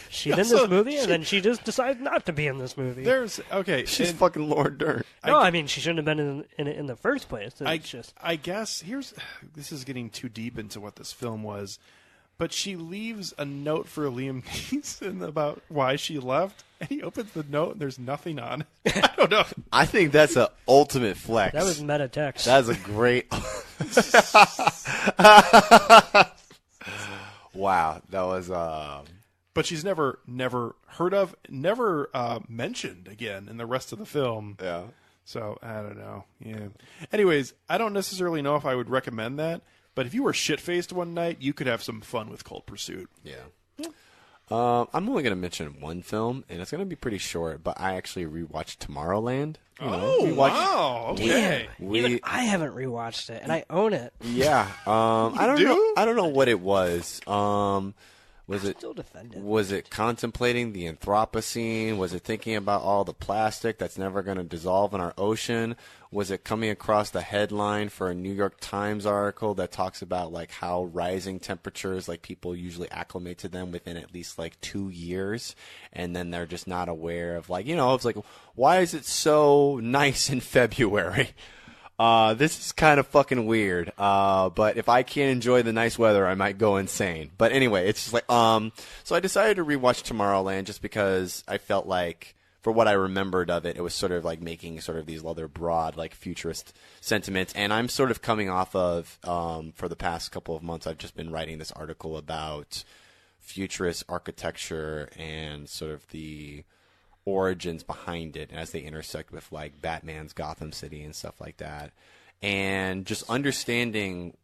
She's in this movie, and then she just decided not to be in this movie. She's fucking Laura Dern. No, I mean, she shouldn't have been in it in the first place. I guess this is getting too deep into what this film was, but she leaves a note for Liam Neeson about why she left, and he opens the note and there's nothing on it. I don't know. I think that's an ultimate flex. That was meta text. That's a great. Wow, that was. But she's never heard of, never mentioned again in the rest of the film. Yeah. So, I don't know. Yeah. Anyways, I don't necessarily know if I would recommend that, but if you were shit-faced one night, you could have some fun with Cold Pursuit. Yeah. I'm only going to mention one film, and it's going to be pretty short, but I actually rewatched Tomorrowland. Wow. Okay. Even I haven't rewatched it, and I own it. Yeah. I don't know what it was. Was it still defend it. Was it contemplating the Anthropocene? Was it thinking about all the plastic that's never going to dissolve in our ocean? Was it coming across the headline for a New York Times article that talks about like how rising temperatures, like people usually acclimate to them within at least like 2 years, and then they're just not aware of like, it's like, why is it so nice in February? This is kind of fucking weird. But if I can't enjoy the nice weather, I might go insane. But anyway, it's just like, so I decided to rewatch Tomorrowland just because I felt like, for what I remembered of it, it was sort of like making sort of these other broad, like futurist sentiments. And I'm sort of coming off of, for the past couple of months, I've just been writing this article about futurist architecture and sort of the origins behind it as they intersect with like Batman's Gotham City and stuff like that, and just understanding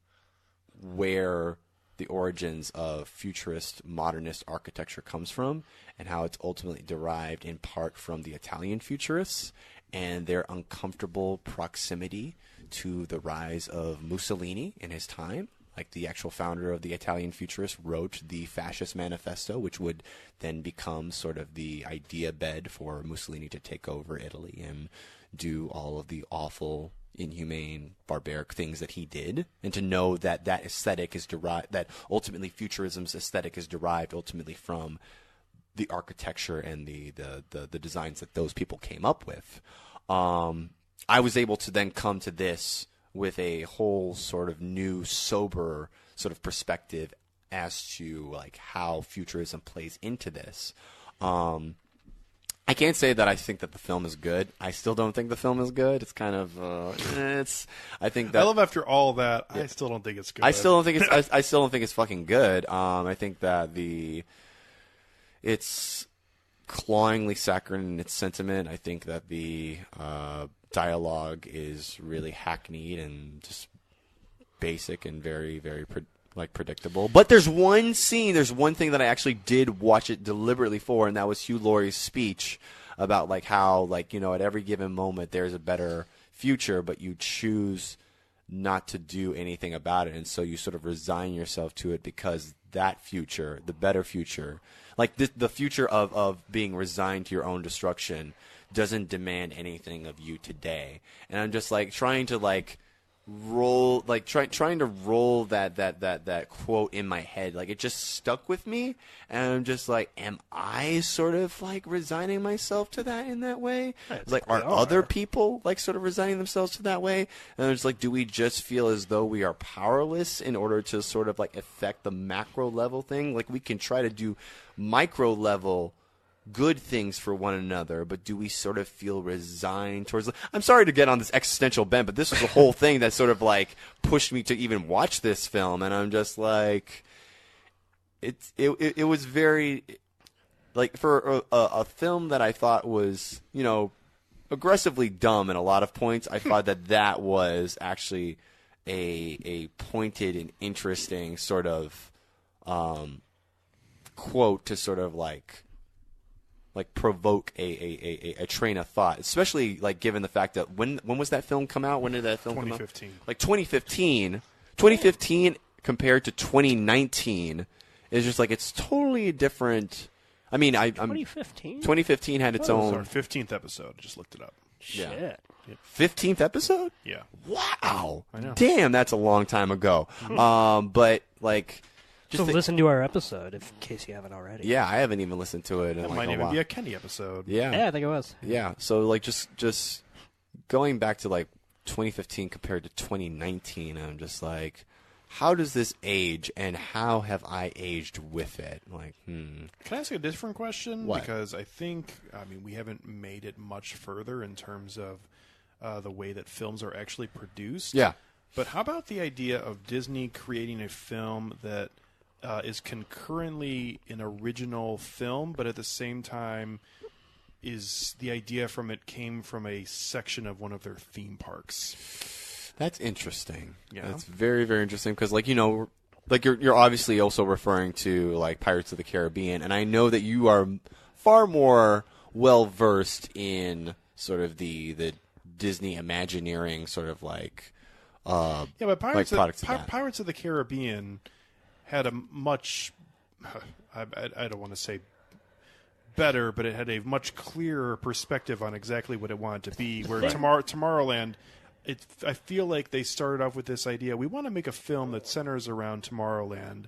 where the origins of futurist modernist architecture comes from and how it's ultimately derived in part from the Italian futurists and their uncomfortable proximity to the rise of Mussolini in his time. Like the actual founder of the Italian Futurists wrote the Fascist Manifesto, which would then become sort of the idea bed for Mussolini to take over Italy and do all of the awful, inhumane, barbaric things that he did. And to know that that aesthetic is derived, that ultimately futurism's aesthetic is derived ultimately from the architecture and the designs that those people came up with. I was able to then come to this with a whole sort of new, sober sort of perspective as to like how futurism plays into this. I can't say that I think that the film is good. I still don't think the film is good. It's kind of, I think that. I love after all that. Yeah. I still don't think it's good. I still don't think it's. I still don't think it's fucking good. I think that it's clawingly saccharine in its sentiment. I think that the dialogue is really hackneyed and just basic and very, very predictable. But there's one thing that I actually did watch it deliberately for, and that was Hugh Laurie's speech about like how like at every given moment there's a better future, but you choose not to do anything about it, and so you sort of resign yourself to it because that future, the better future, like the future of being resigned to your own destruction, doesn't demand anything of you today. And I'm just like trying to like roll that quote in my head. Like it just stuck with me, and I'm just like, am I sort of like resigning myself to that in that way? Like are other people like sort of resigning themselves to that way? And it's like, do we just feel as though we are powerless in order to sort of like affect the macro level thing? Like we can try to do micro level good things for one another, but do we sort of feel resigned towards... I'm sorry to get on this existential bent, but this was the whole thing that sort of like pushed me to even watch this film, and I'm just like... It was very... Like, for a film that I thought was, aggressively dumb in a lot of points, I thought that was actually a pointed and interesting sort of quote to sort of like provoke a train of thought, especially like given the fact that when was that film come out? When did that film come out? 2015. Like 2015 compared to 2019 is just like it's totally different. I mean, 2015 had its own. Our 15th episode. I just looked it up. Shit. 15th episode? Yeah. Wow. I know. Damn, that's a long time ago. But like. So listen to our episode in case you haven't already. Yeah, I haven't even listened to it in That like might a even while. be a Kenny episode. Yeah, I think it was. Yeah, so like just going back to like 2015 compared to 2019, I'm just like, how does this age, and how have I aged with it? Like, Can I ask a different question? What? Because I mean, we haven't made it much further in terms of the way that films are actually produced. Yeah. But how about the idea of Disney creating a film that is concurrently an original film, but at the same time is the idea from it came from a section of one of their theme parks? That's interesting. Yeah. That's very, very interesting because, like, you're obviously also referring to like Pirates of the Caribbean, and I know that you are far more well versed in sort of the Disney Imagineering sort of like but Pirates like products of that. Pirates of the Caribbean had a much I don't want to say better, but it had a much clearer perspective on exactly what it wanted to be. Where Tomorrowland, I feel like they started off with this idea: we want to make a film that centers around Tomorrowland.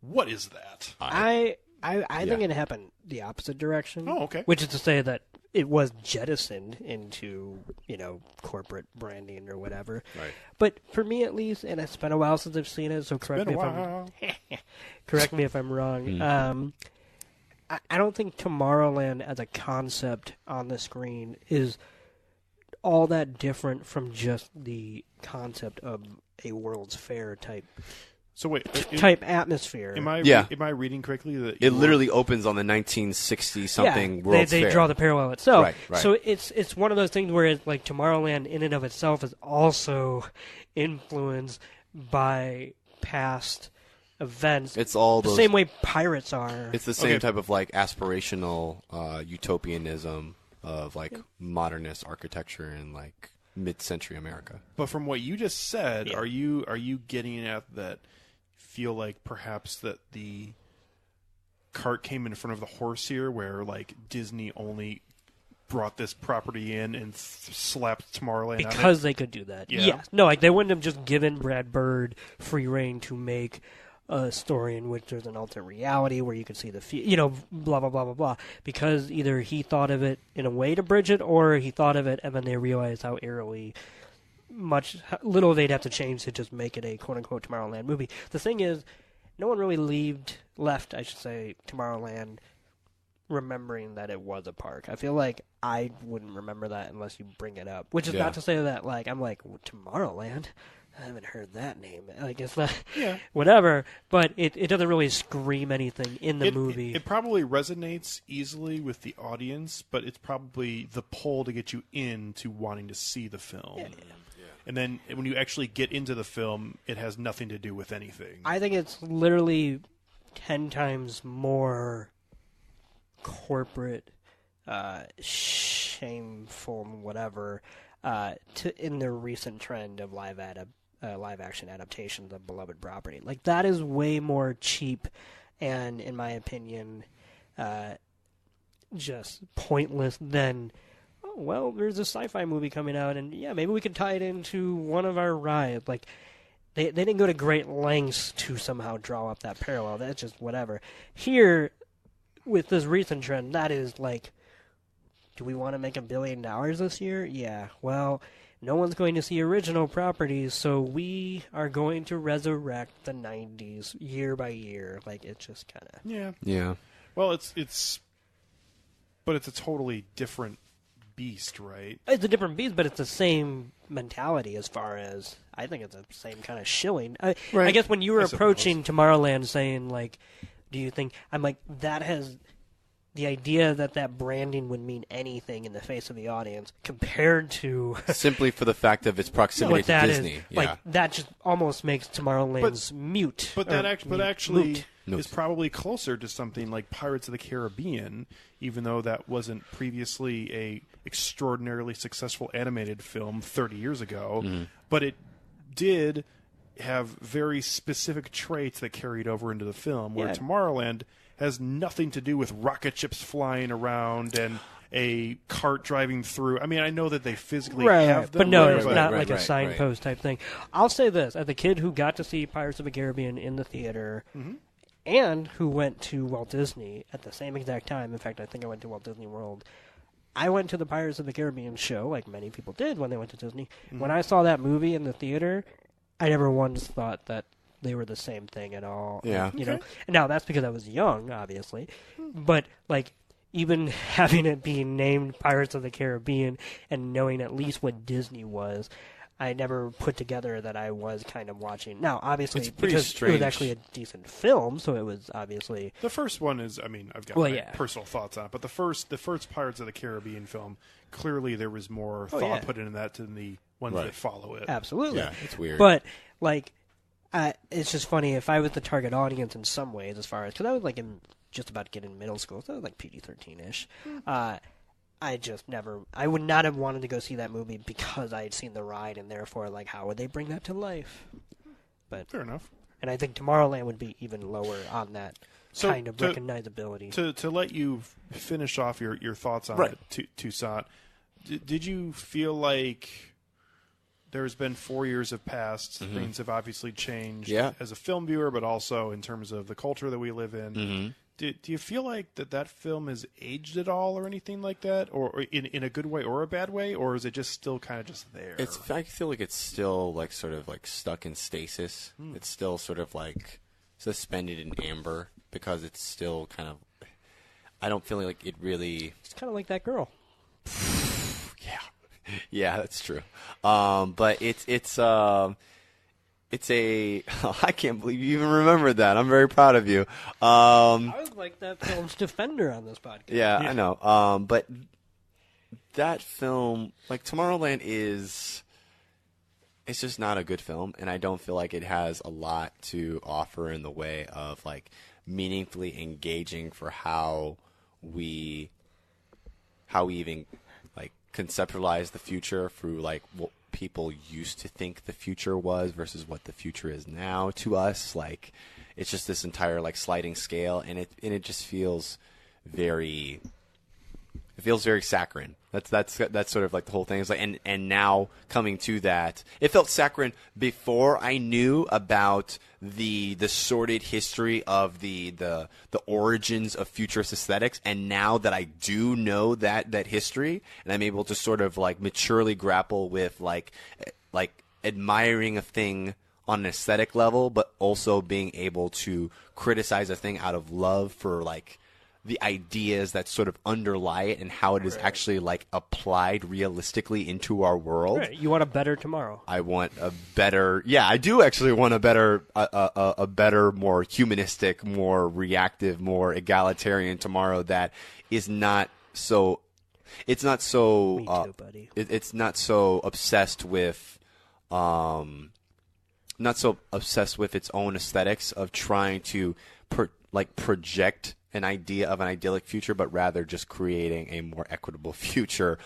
What is that? I think it happened the opposite direction. Oh, okay. Which is to say that it was jettisoned into, corporate branding or whatever. Right. But for me at least, and it's been a while since I've seen it, so correct me if I'm wrong. I don't think Tomorrowland as a concept on the screen is all that different from just the concept of a World's Fair type atmosphere. Am I reading correctly that it literally opens on the 1960 something World's Fair? They draw the parallel itself. Right. So it's one of those things where it's like Tomorrowland in and of itself is also influenced by past events. It's all the same way pirates are. It's the same type of like aspirational utopianism of like modernist architecture in like mid-century America. But from what you just said, are you getting at that? Feel like perhaps that the cart came in front of the horse here, where like Disney only brought this property in and slapped Tomorrowland because on it? they could do that. Yeah. Yes. No, like they wouldn't have just given Brad Bird free reign to make a story in which there's an alternate reality where you can see the blah blah blah blah blah, because either he thought of it in a way to bridge it, or he thought of it and then they realized how little they'd have to change to just make it a quote unquote Tomorrowland movie. The thing is, no one really left Tomorrowland remembering that it was a park. I feel like I wouldn't remember that unless you bring it up, which is not to say that like I'm like, Tomorrowland, I haven't heard that name. Like, it's not whatever, but it doesn't really scream anything in the movie. It probably resonates easily with the audience, but it's probably the pull to get you into wanting to see the film. Yeah. And then when you actually get into the film, it has nothing to do with anything. I think it's literally 10 times more corporate, shameful, whatever, in the recent trend of live action adaptations of beloved property. Like, that is way more cheap and, in my opinion, just pointless than, oh, well, there's a sci-fi movie coming out, and maybe we could tie it into one of our rides. Like, they didn't go to great lengths to somehow draw up that parallel. That's just whatever. Here, with this recent trend, that is like, do we want to make $1 billion this year? Yeah, well, no one's going to see original properties, so we are going to resurrect the 90s year by year. Like, it's just kind of... Yeah. Well, it's a totally different beast, right? It's a different beast, but it's the same mentality as far as... I think it's the same kind of shilling. I guess when you were approaching Tomorrowland saying, like, do you think... I'm like, that has... The idea that branding would mean anything in the face of the audience compared to... Simply for the fact of its proximity to Disney. Like, that just almost makes Tomorrowland's mute. But actually is probably closer to something like Pirates of the Caribbean, even though that wasn't previously a extraordinarily successful animated film 30 years ago. Mm-hmm. But it did have very specific traits that carried over into the film, where Tomorrowland has nothing to do with rocket ships flying around and a cart driving through. I mean, I know that they physically have them. But no, it's not like a signpost type thing. I'll say this. As a kid who got to see Pirates of the Caribbean in the theater and who went to Walt Disney at the same exact time, in fact, I think I went to Walt Disney World, I went to the Pirates of the Caribbean show, like many people did when they went to Disney. Mm-hmm. When I saw that movie in the theater, I never once thought that they were the same thing at all. Yeah. You know? And now, that's because I was young, obviously. But, like, even having it being named Pirates of the Caribbean and knowing at least what Disney was, I never put together that I was kind of watching. Now, obviously, because strange. it was actually a decent film, so it was obviously... The first one is, I mean, I've got my personal thoughts on it, but the first Pirates of the Caribbean film, clearly there was more thought put into that than the ones that follow it. Absolutely. Yeah, it's weird. But, like... it's just funny, if I was the target audience in some ways, as far as... Because I was, like, just about to get in middle school, so I was, like, PG-13-ish. I just never... I would not have wanted to go see that movie because I had seen the ride, and therefore, like, how would they bring that to life? But fair enough. And I think Tomorrowland would be even lower on that kind of recognizability. To let you finish off your thoughts on Right. it, Toussaint, did you feel like there's been 4 years have passed, things have obviously changed as a film viewer, but also in terms of the culture that we live in. Do you feel like that film has aged at all or anything like that, or in a good way or a bad way, or is it just still kind of just there? I feel like it's still like sort of like stuck in stasis. It's still sort of like suspended in amber because it's still kind of. I don't feel like it really. It's kind of like that girl. Yeah, that's true. But it's a. I can't believe you even remembered that. I'm very proud of you. I was like that film's defender on this podcast. Yeah, I know. But that film, like Tomorrowland, it's just not a good film, and I don't feel like it has a lot to offer in the way of like meaningfully engaging for how we even like conceptualize the future through like what people used to think the future was versus what the future is now to us. Like it's just this entire like sliding scale, and it just feels very saccharine. That's sort of like the whole thing. It's like and now coming to that, it felt saccharine before I knew about the sordid history of the origins of futurist aesthetics, and now that I do know that history, and I'm able to sort of like maturely grapple with like admiring a thing on an aesthetic level, but also being able to criticize a thing out of love for like the ideas that sort of underlie it and how it is actually like applied realistically into our world. Right. You want a better tomorrow. I want a better. Yeah, I do actually want a better, more humanistic, more reactive, more egalitarian tomorrow that is not so. It's not so. Me too, buddy. It's not so obsessed with. Not so obsessed with its own aesthetics of trying to project an idea of an idyllic future, but rather just creating a more equitable future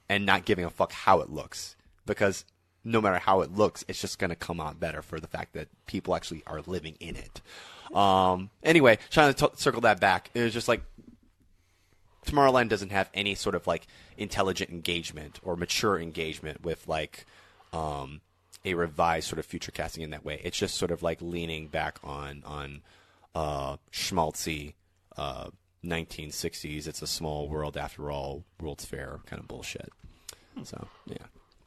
and not giving a fuck how it looks. Because no matter how it looks, it's just going to come out better for the fact that people actually are living in it. Anyway, trying to circle that back, it was just like Tomorrowland doesn't have any sort of like intelligent engagement or mature engagement with like a revised sort of future casting in that way. It's just sort of like leaning back on schmaltzy 1960s. It's a small world after all, World's Fair kind of bullshit. So yeah,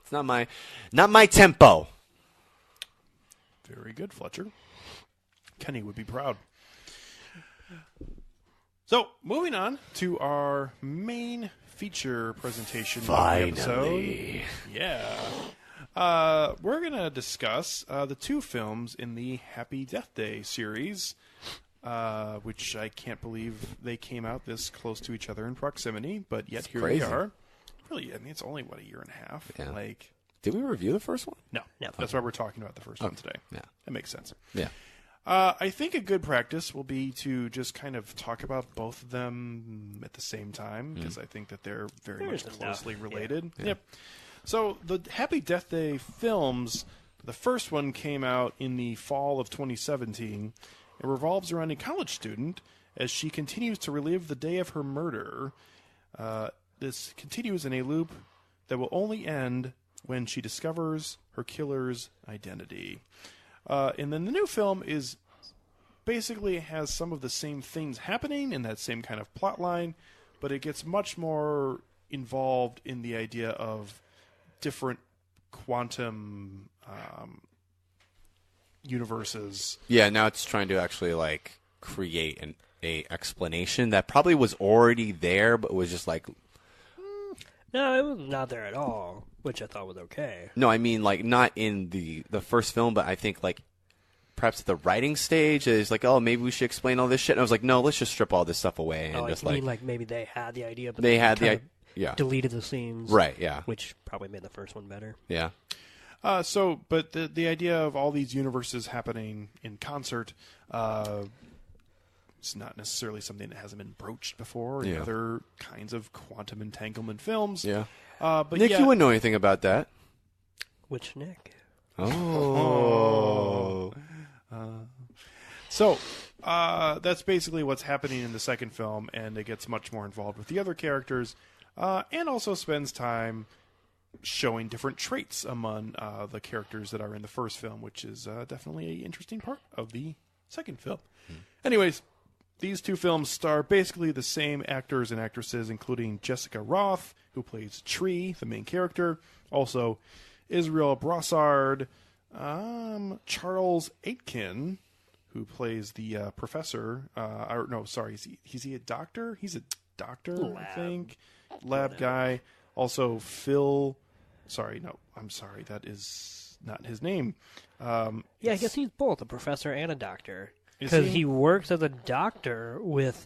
it's not my tempo. Very good, Fletcher. Kenny would be proud. So moving on to our main feature presentation of the episode. Yeah. We're going to discuss the two films in the Happy Death Day series, which I can't believe they came out this close to each other in proximity, but yet here crazy. we are. Really, I mean, it's only, a year and a half? Yeah. Like, did we review the first one? No. That's why we're talking about the first one today. Yeah. That makes sense. Yeah. I think a good practice will be to just kind of talk about both of them at the same time, because I think that they're very much closely related. Yeah. Yep. So the Happy Death Day films, the first one came out in the fall of 2017. It revolves around a college student as she continues to relive the day of her murder. This continues in a loop that will only end when she discovers her killer's identity. And then the new film is basically has some of the same things happening in that same kind of plot line, but it gets much more involved in the idea of different quantum universes. Yeah, now it's trying to actually like create a explanation that probably was already there, but was just like. No, it was not there at all, which I thought was okay. No, I mean like not in the first film, but I think like perhaps at the writing stage is like, oh, maybe we should explain all this shit. And I was like, no, let's just strip all this stuff away and just you mean like maybe they had the idea, but they had kind yeah, of deleted the scenes, right? Yeah, which probably made the first one better. Yeah. But the idea of all these universes happening in concert, it's not necessarily something that hasn't been broached before in other kinds of quantum entanglement films. Yeah. But Nick, you wouldn't know anything about that. Which Nick? Oh. that's basically what's happening in the second film, and it gets much more involved with the other characters, and also spends time showing different traits among the characters that are in the first film, which is definitely an interesting part of the second film. Anyways, these two films star basically the same actors and actresses, including Jessica Roth, who plays Tree, the main character, also Israel Brossard, Charles Aitken, who plays the professor. Is he a doctor? He's a doctor, I think. Lab guy. Also, Phil. I'm sorry. That is not his name. I guess he's both a professor and a doctor. Because he works as a doctor with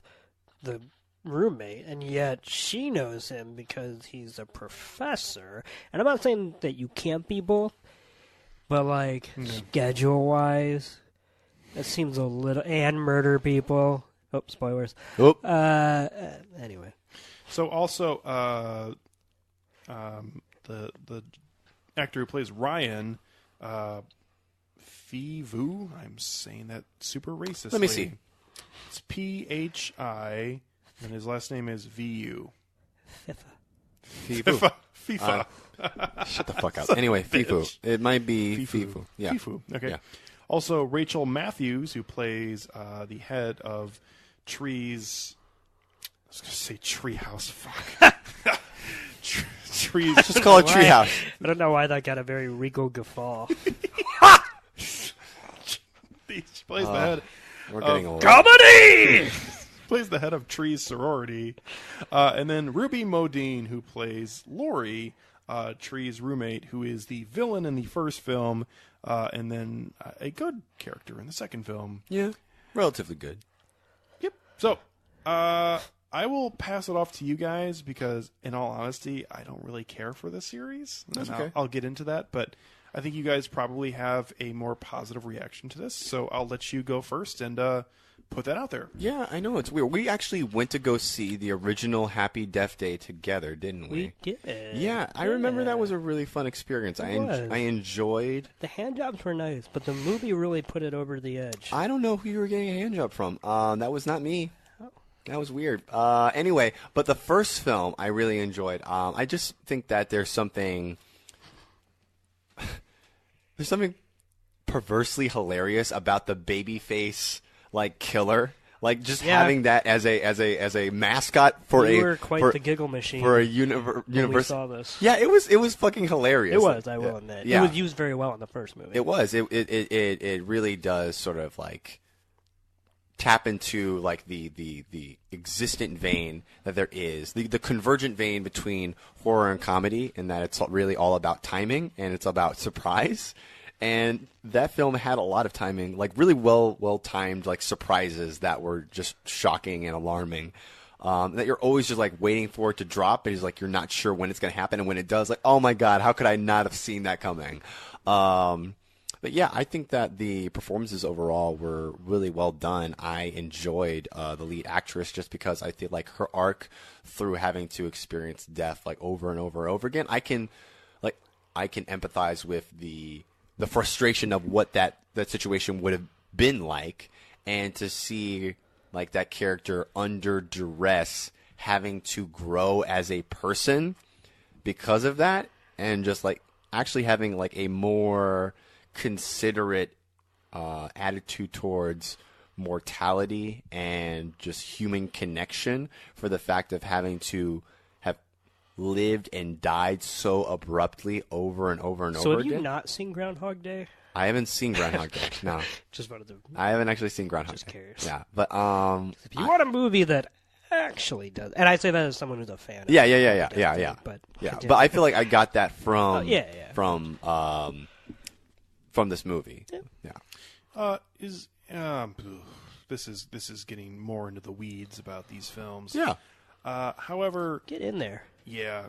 the roommate, and yet she knows him because he's a professor. And I'm not saying that you can't be both, but, schedule-wise, it seems a little... And murder people. Oh, spoilers. Oh. Anyway. So, also, the actor who plays Ryan... Fivu. I'm saying that super racistly. Let me see. It's Phi, and his last name is Vu. Fifu. FIFA. Shut the fuck up. Anyway, Fifu. It might be Fifu. Yeah. Fifu. Okay. Yeah. Also, Rachel Matthews, who plays the head of Tree's... I was going to say Treehouse. Fuck. Tree's... Just call it Treehouse. I don't know why that got a very regal guffaw. She plays the head. We're getting old. Comedy! Plays the head of Tree's sorority. And then Ruby Modine, who plays Lori, Tree's roommate, who is the villain in the first film, and then a good character in the second film. Yeah, relatively good. Yep. So, I will pass it off to you guys because, in all honesty, I don't really care for this series. That's and okay. I'll get into that, but I think you guys probably have a more positive reaction to this, so I'll let you go first and put that out there. Yeah, I know, it's weird. We actually went to go see the original Happy Death Day together, didn't we? We did. Yeah, I remember that was a really fun experience. I enjoyed... The handjobs were nice, but the movie really put it over the edge. I don't know who you were getting a handjob from. That was not me. That was weird. Anyway, but the first film I really enjoyed. I just think that there's something perversely hilarious about the babyface killer, just having that as a mascot for you were quite the giggle machine for a universe. We saw this. Yeah, it was fucking hilarious. It was. I will admit. Yeah. It was used very well in the first movie. It was. It really does sort of tap into the existent vein that there is, the convergent vein between horror and comedy, in that it's really all about timing and it's about surprise. And that film had a lot of timing, really well timed surprises that were just shocking and alarming. That you're always just waiting for it to drop, and you're not sure when it's going to happen, and when it does, oh my god, how could I not have seen that coming? But yeah, I think that the performances overall were really well done. I enjoyed the lead actress just because I feel like her arc through having to experience death over and over and over again. I can empathize with the frustration of what that situation would have been like, and to see that character under duress having to grow as a person because of that, and just actually having a more considerate attitude towards mortality and just human connection, for the fact of having to have lived and died so abruptly over and over and over again. So have you not seen Groundhog Day? I haven't seen Groundhog Day. No. Just wanted to... I haven't actually seen Groundhog Day. Just curious. Yeah, but if you want a movie that actually does, and I say that as someone who's a fan. Yeah. But I feel like I got that from from this movie. Yeah. This is getting more into the weeds about these films. Yeah. However, get in there. Yeah.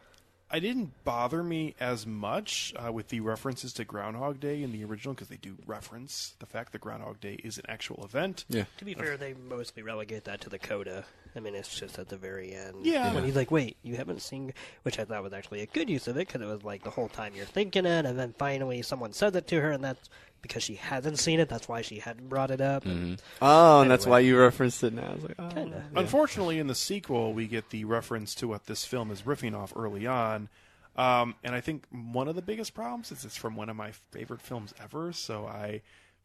It didn't bother me as much with the references to Groundhog Day in the original, because they do reference the fact that Groundhog Day is an actual event. Yeah. To be fair, they mostly relegate that to the coda. I mean, it's just at the very end. Yeah. When he's like, wait, you haven't seen... Which I thought was actually a good use of it, because it was like the whole time you're thinking it, and then finally someone said it to her, and that's because she hasn't seen it. That's why she hadn't brought it up. Mm-hmm. And that's why you referenced it now. I was like, oh. Kinda. Yeah. Unfortunately, in the sequel, we get the reference to what this film is riffing off early on. And I think one of the biggest problems is it's from one of my favorite films ever, so I...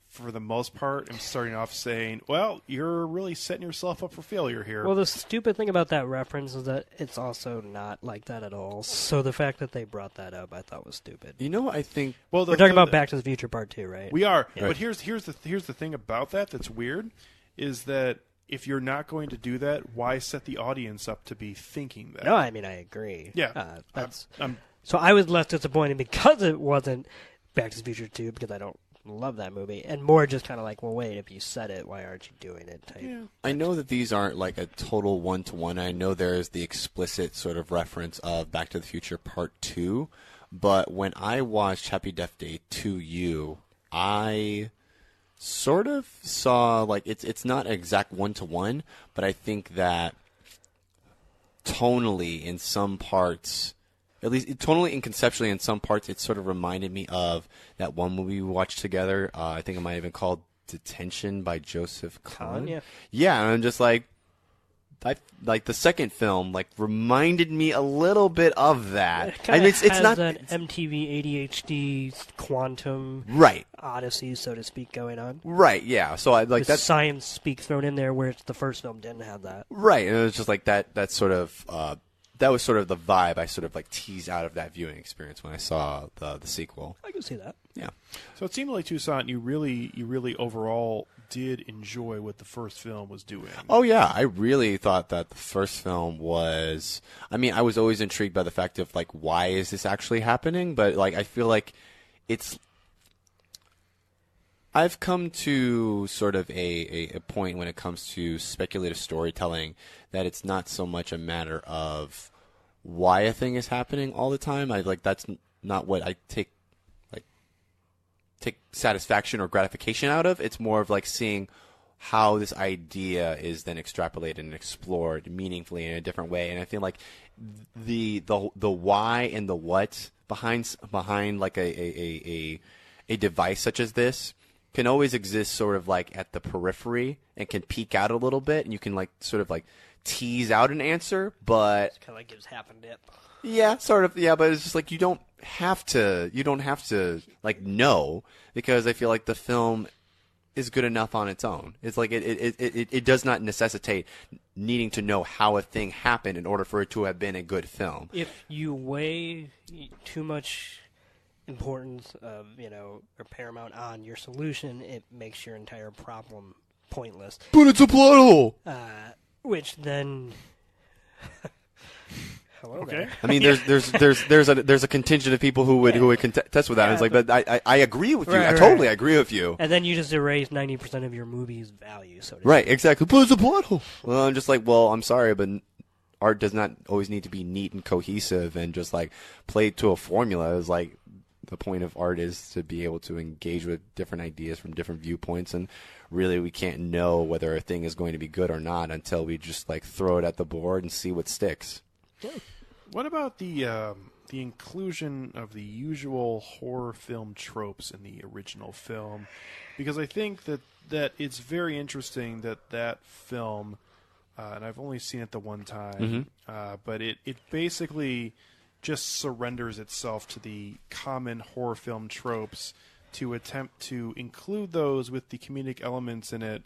for the most part, I'm starting off saying, well, you're really setting yourself up for failure here. Well, the stupid thing about that reference is that it's also not like that at all. So the fact that they brought that up, I thought was stupid. You know, I think... Well, we're talking about Back to the Future Part 2, right? We are. Yeah. But here's the thing about that's weird, is that if you're not going to do that, why set the audience up to be thinking that? No, I mean, I agree. Yeah. So I was less disappointed because it wasn't Back to the Future 2, because I don't love that movie, and more just kind of like, well, wait, if you said it, why aren't you doing it type. Yeah. I know that these aren't like a total one-to-one. I know there's the explicit sort of reference of Back to the Future Part 2, but when I watched Happy Death Day 2U, I sort of saw, like, it's not exact one-to-one, but I think that tonally in some parts... At least tonally and conceptually in some parts, it sort of reminded me of that one movie we watched together. I think it might have been called Detention by Joseph Kahn. Yeah. Yeah, and I'm just like the second film reminded me a little bit of that. It it's not that MTV ADHD quantum right odyssey, so to speak, going on. Right. Yeah. So I like that science speak thrown in there, where the first film didn't have that. Right, and it was just like that. That sort of. That was sort of the vibe I sort of teased out of that viewing experience when I saw the sequel. I can see that. Yeah. So it seemed like, Toussaint, you really overall did enjoy what the first film was doing. Oh yeah, I really thought that the first film was. I mean, I was always intrigued by the fact of why is this actually happening? But I feel like it's. I've come to sort of a point when it comes to speculative storytelling that it's not so much a matter of why a thing is happening all the time. That's not what I take satisfaction or gratification out of. It's more of seeing how this idea is then extrapolated and explored meaningfully in a different way. And I feel like the why and the what behind a device such as this can always exist sort of at the periphery and can peek out a little bit, and you can sort of tease out an answer, but it's kind of gives half a dip. Yeah, sort of. Yeah, but it's just you don't have to know, because I feel like the film is good enough on its own. It's it does not necessitate needing to know how a thing happened in order for it to have been a good film. If you weigh too much importance of, or paramount on your solution, it makes your entire problem pointless. But it's a plot hole! Which then... Hello okay. there. I mean, there's a contingent of people who would contest with that. Yeah, and it's but I agree with you. Right, I totally agree with you. And then you just erase 90% of your movie's value. So to right, speak. exactly. But it's a plot hole. Well, I'm just I'm sorry, but art does not always need to be neat and cohesive and just played to a formula. It's the point of art is to be able to engage with different ideas from different viewpoints, and really we can't know whether a thing is going to be good or not until we just throw it at the board and see what sticks. Yeah. What about the inclusion of the usual horror film tropes in the original film? Because I think that it's very interesting that film, and I've only seen it the one time, but it basically just surrenders itself to the common horror film tropes to attempt to include those with the comedic elements in it,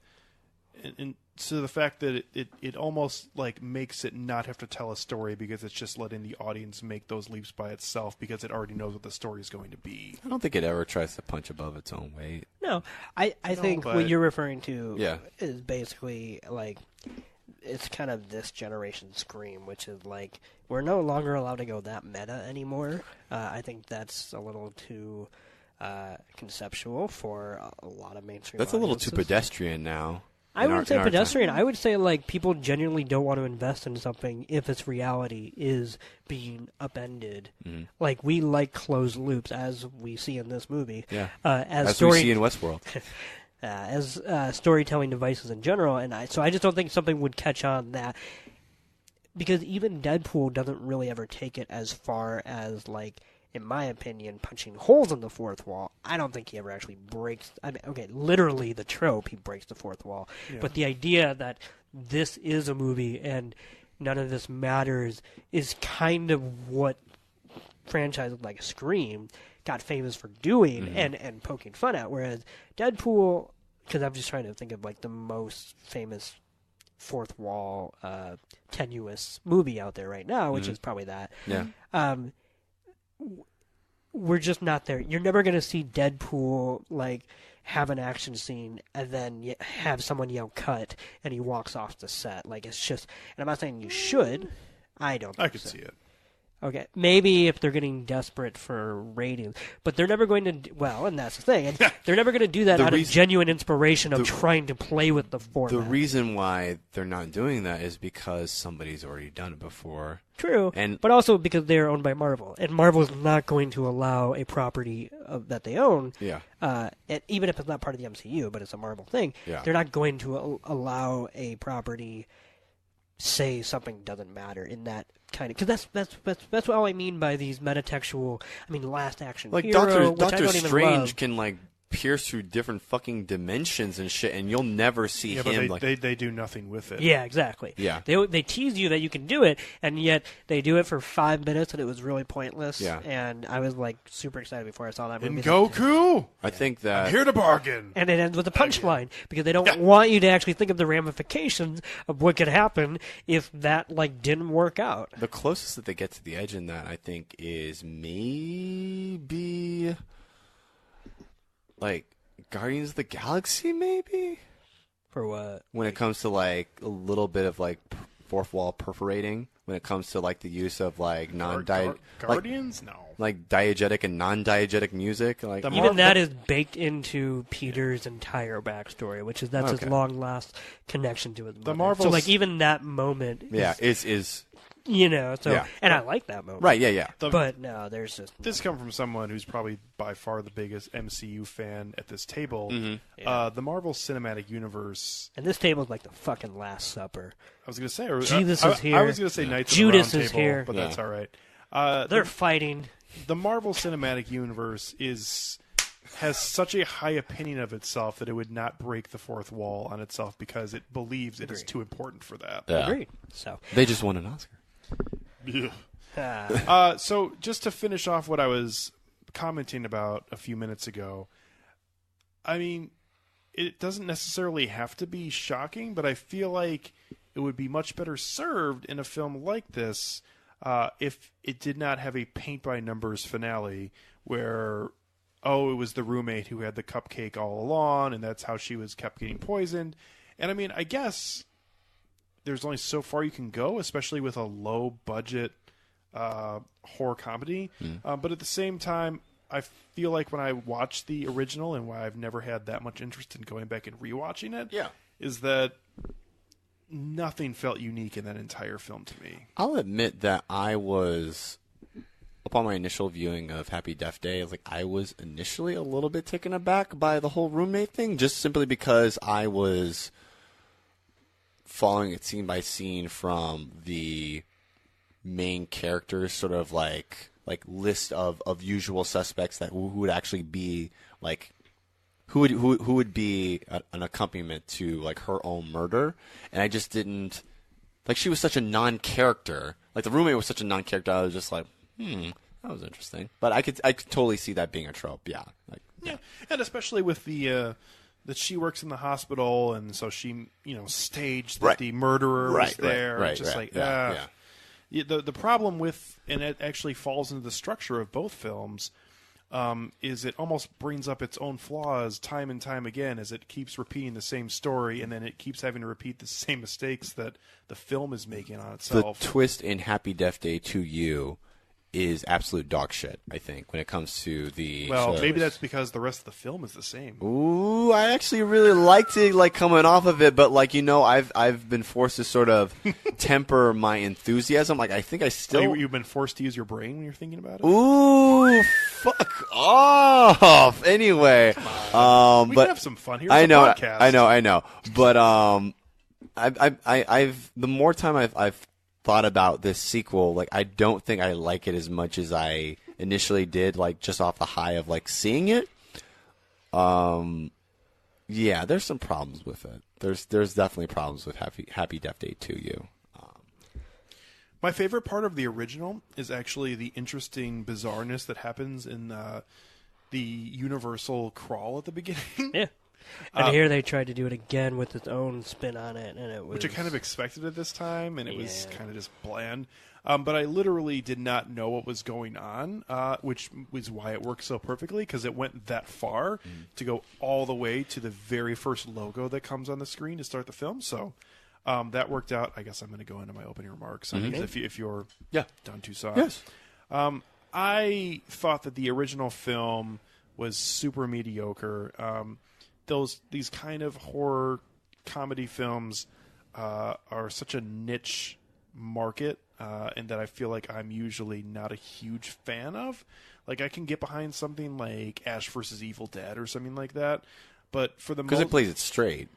and to the fact that it almost makes it not have to tell a story, because it's just letting the audience make those leaps by itself because it already knows what the story is going to be. I don't think it ever tries to punch above its own weight. No, I think what you're referring to is basically it's kind of this generation Scream, which is we're no longer allowed to go that meta anymore. I think that's a little too conceptual for a lot of mainstream That's a little audiences. too pedestrian now. I wouldn't say pedestrian. I would say people genuinely don't want to invest in something if its reality is being upended. Mm-hmm. We like closed loops, as we see in this movie. Yeah, as we see in Westworld. as storytelling devices in general. And so I just don't think something would catch on that, because even Deadpool doesn't really ever take it as far as, like, in my opinion, punching holes in the fourth wall. I don't think he ever actually breaks. I mean, okay, literally the trope, he breaks the fourth wall. Yeah. But the idea that this is a movie and none of this matters is kind of what franchises like Scream got famous for doing and poking fun at. Whereas Deadpool, because I'm just trying to think of like the most famous fourth wall tenuous movie out there right now, which is probably that. Yeah. We're just not there. You're never going to see Deadpool like have an action scene and then have someone yell cut and he walks off the set. Like, it's just, and I'm not saying you should. I don't think I could see it. Okay, maybe if they're getting desperate for ratings, but they're never going to. Well, and that's the thing, and they're never going to do that out of genuine inspiration of trying to play with the format. The reason why they're not doing that is because somebody's already done it before. True, but also because they're owned by Marvel, and Marvel's not going to allow a property that they own. Yeah. And even if it's not part of the MCU, but it's a Marvel thing, they're not going to allow a property say something doesn't matter in that kind of, because that's what all I mean by these metatextual. I mean, Last Action like Hero, Doctor Strange can like pierce through different fucking dimensions and shit, and you'll never see him. But they do nothing with it. Yeah, exactly. Yeah, they tease you that you can do it, and yet they do it for 5 minutes, and it was really pointless. Yeah, and I was like super excited before I saw that movie. And Goku, I think that I'm here to bargain, and it ends with a punchline because they don't want you to actually think of the ramifications of what could happen if that like didn't work out. The closest that they get to the edge in that, I think, is maybe like Guardians of the Galaxy, maybe? For what? When it comes to like a little bit of like fourth wall perforating, when it comes to like the use of like Guardians? No. Like diegetic and non-diegetic music, like even that is baked into Peter's entire backstory, which is that's his long lost connection to his mother. The Marvels, so like even that moment is you know, so and I like that moment. Right, yeah. But no, there's just this comes from someone who's probably by far the biggest MCU fan at this table. The Marvel Cinematic Universe, and this table's like the fucking Last Supper. I was going to say, Jesus is here. I was going to say Knights Judas of the Round is Table, here, but that's all right. They're fighting. The Marvel Cinematic Universe has such a high opinion of itself that it would not break the fourth wall on itself because it believes it is too important for that. Yeah. Agreed. So they just won an Oscar. So just to finish off what I was commenting about a few minutes ago, I mean, it doesn't necessarily have to be shocking, but I feel like it would be much better served in a film like this if it did not have a paint-by-numbers finale where, it was the roommate who had the cupcake all along, and that's how she was kept getting poisoned. And I mean, I guess there's only so far you can go, especially with a low-budget horror comedy. But at the same time, I feel like when I watched the original, and why I've never had that much interest in going back and rewatching it, is that nothing felt unique in that entire film to me. I'll admit that I was, upon my initial viewing of Happy Death Day, I was initially a little bit taken aback by the whole roommate thing, just simply because I was following it scene by scene from the main characters sort of like list of usual suspects that who would actually be like who would be an accompaniment to like her own murder, and I just didn't like, she was such a non-character, like the roommate was such a non-character. I was just like, that was interesting, but I could totally see that being a trope. Yeah, and especially with the that she works in the hospital, and so she staged that the murderer was there. The problem with, and it actually falls into the structure of both films, is it almost brings up its own flaws time and time again as it keeps repeating the same story, and then it keeps having to repeat the same mistakes that the film is making on itself. The twist in Happy Death Day 2U is absolute dog shit, I think, when it comes to the Well, shows. maybe that's because the rest of the film is the same. Ooh, I actually really liked it, like, coming off of it, but, like, I've been forced to sort of temper my enthusiasm. Like, I think I still... You've been forced to use your brain when you're thinking about it? Ooh, fuck off! Anyway, We but can have some fun here. It's I know, a podcast. I know, but I've the more time I've thought about this sequel, like, I don't think I like it as much as I initially did, like, just off the high of, like, seeing it. Yeah, there's some problems with it. There's definitely problems with Happy Death Day to you. My favorite part of the original is actually the interesting bizarreness that happens in the Universal crawl at the beginning. Yeah. And here they tried to do it again with its own spin on it, and it was... Which I kind of expected at this time, and it was Yeah. kind of just bland. But I literally did not know what was going on, which was why it worked so perfectly, because it went that far to go all the way to the very first logo that comes on the screen to start the film. So that worked out. I guess I'm going to go into my opening remarks. I mean, if you're done too soft. Yes. I thought that the original film was super mediocre. These kind of horror comedy films are such a niche market, and that I feel like I'm usually not a huge fan of. Like, I can get behind something like Ash vs. Evil Dead or something like that, but for the Because it plays it straight.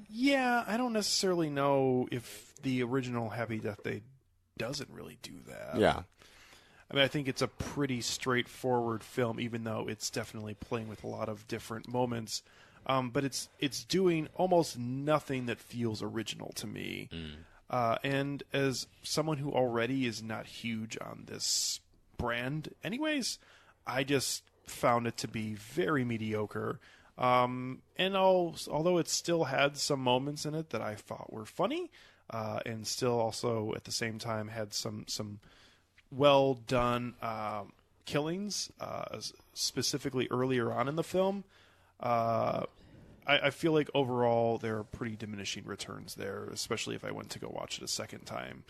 Yeah, I don't necessarily know if the original Happy Death Day doesn't really do that. Yeah. I mean, I think it's a pretty straightforward film, even though it's definitely playing with a lot of different moments. But it's doing almost nothing that feels original to me. And as someone who already is not huge on this brand anyways, I just found it to be very mediocre. And although it still had some moments in it that I thought were funny, and still also at the same time had some well done killings, specifically earlier on in the film, I feel like overall there are pretty diminishing returns there, especially if I went to go watch it a second time.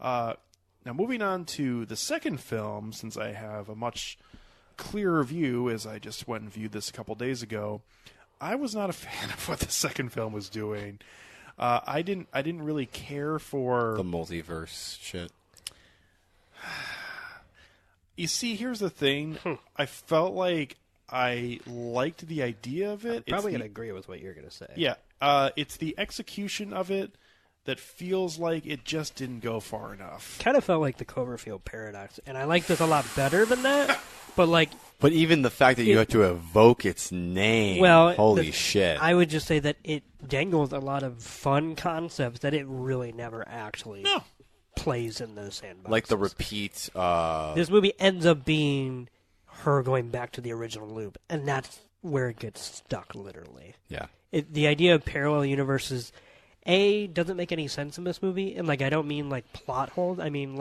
Now, moving on to the second film, since I have a much clearer view, as I just went and viewed this a couple days ago, I was not a fan of what the second film was doing. I didn't really care for The multiverse shit. You see, here's the thing. I felt like I liked the idea of it. Probably going to agree with what you're going to say. Yeah. It's the execution of it that feels like it just didn't go far enough. Kind of felt like the Cloverfield paradox, and I liked this a lot better than that. But even the fact that you have to evoke its name, well, holy shit. I would just say that it dangles a lot of fun concepts that it really never actually plays in the sandbox. Like the repeat. This movie ends up being her going back to the original loop, and that's where it gets stuck, literally. Yeah. The idea of parallel universes, doesn't make any sense in this movie, and, I don't mean, plot holes. I mean,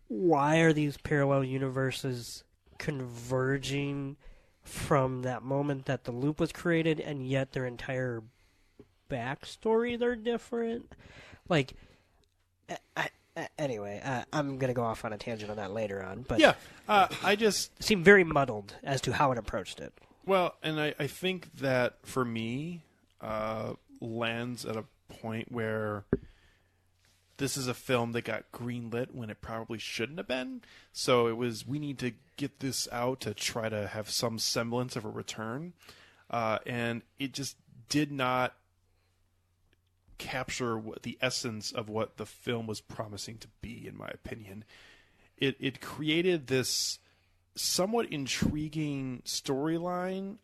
why are these parallel universes converging from that moment that the loop was created, and yet their entire backstories are different? Anyway, I'm going to go off on a tangent on that later on. But Yeah. I just... it seemed very muddled as to how it approached it. Well, and I think that, for me, lands at a point where this is a film that got greenlit when it probably shouldn't have been. So it was, we need to get this out to try to have some semblance of a return. And it just did not capture the essence of what the film was promising to be, in my opinion. It created this somewhat intriguing storyline,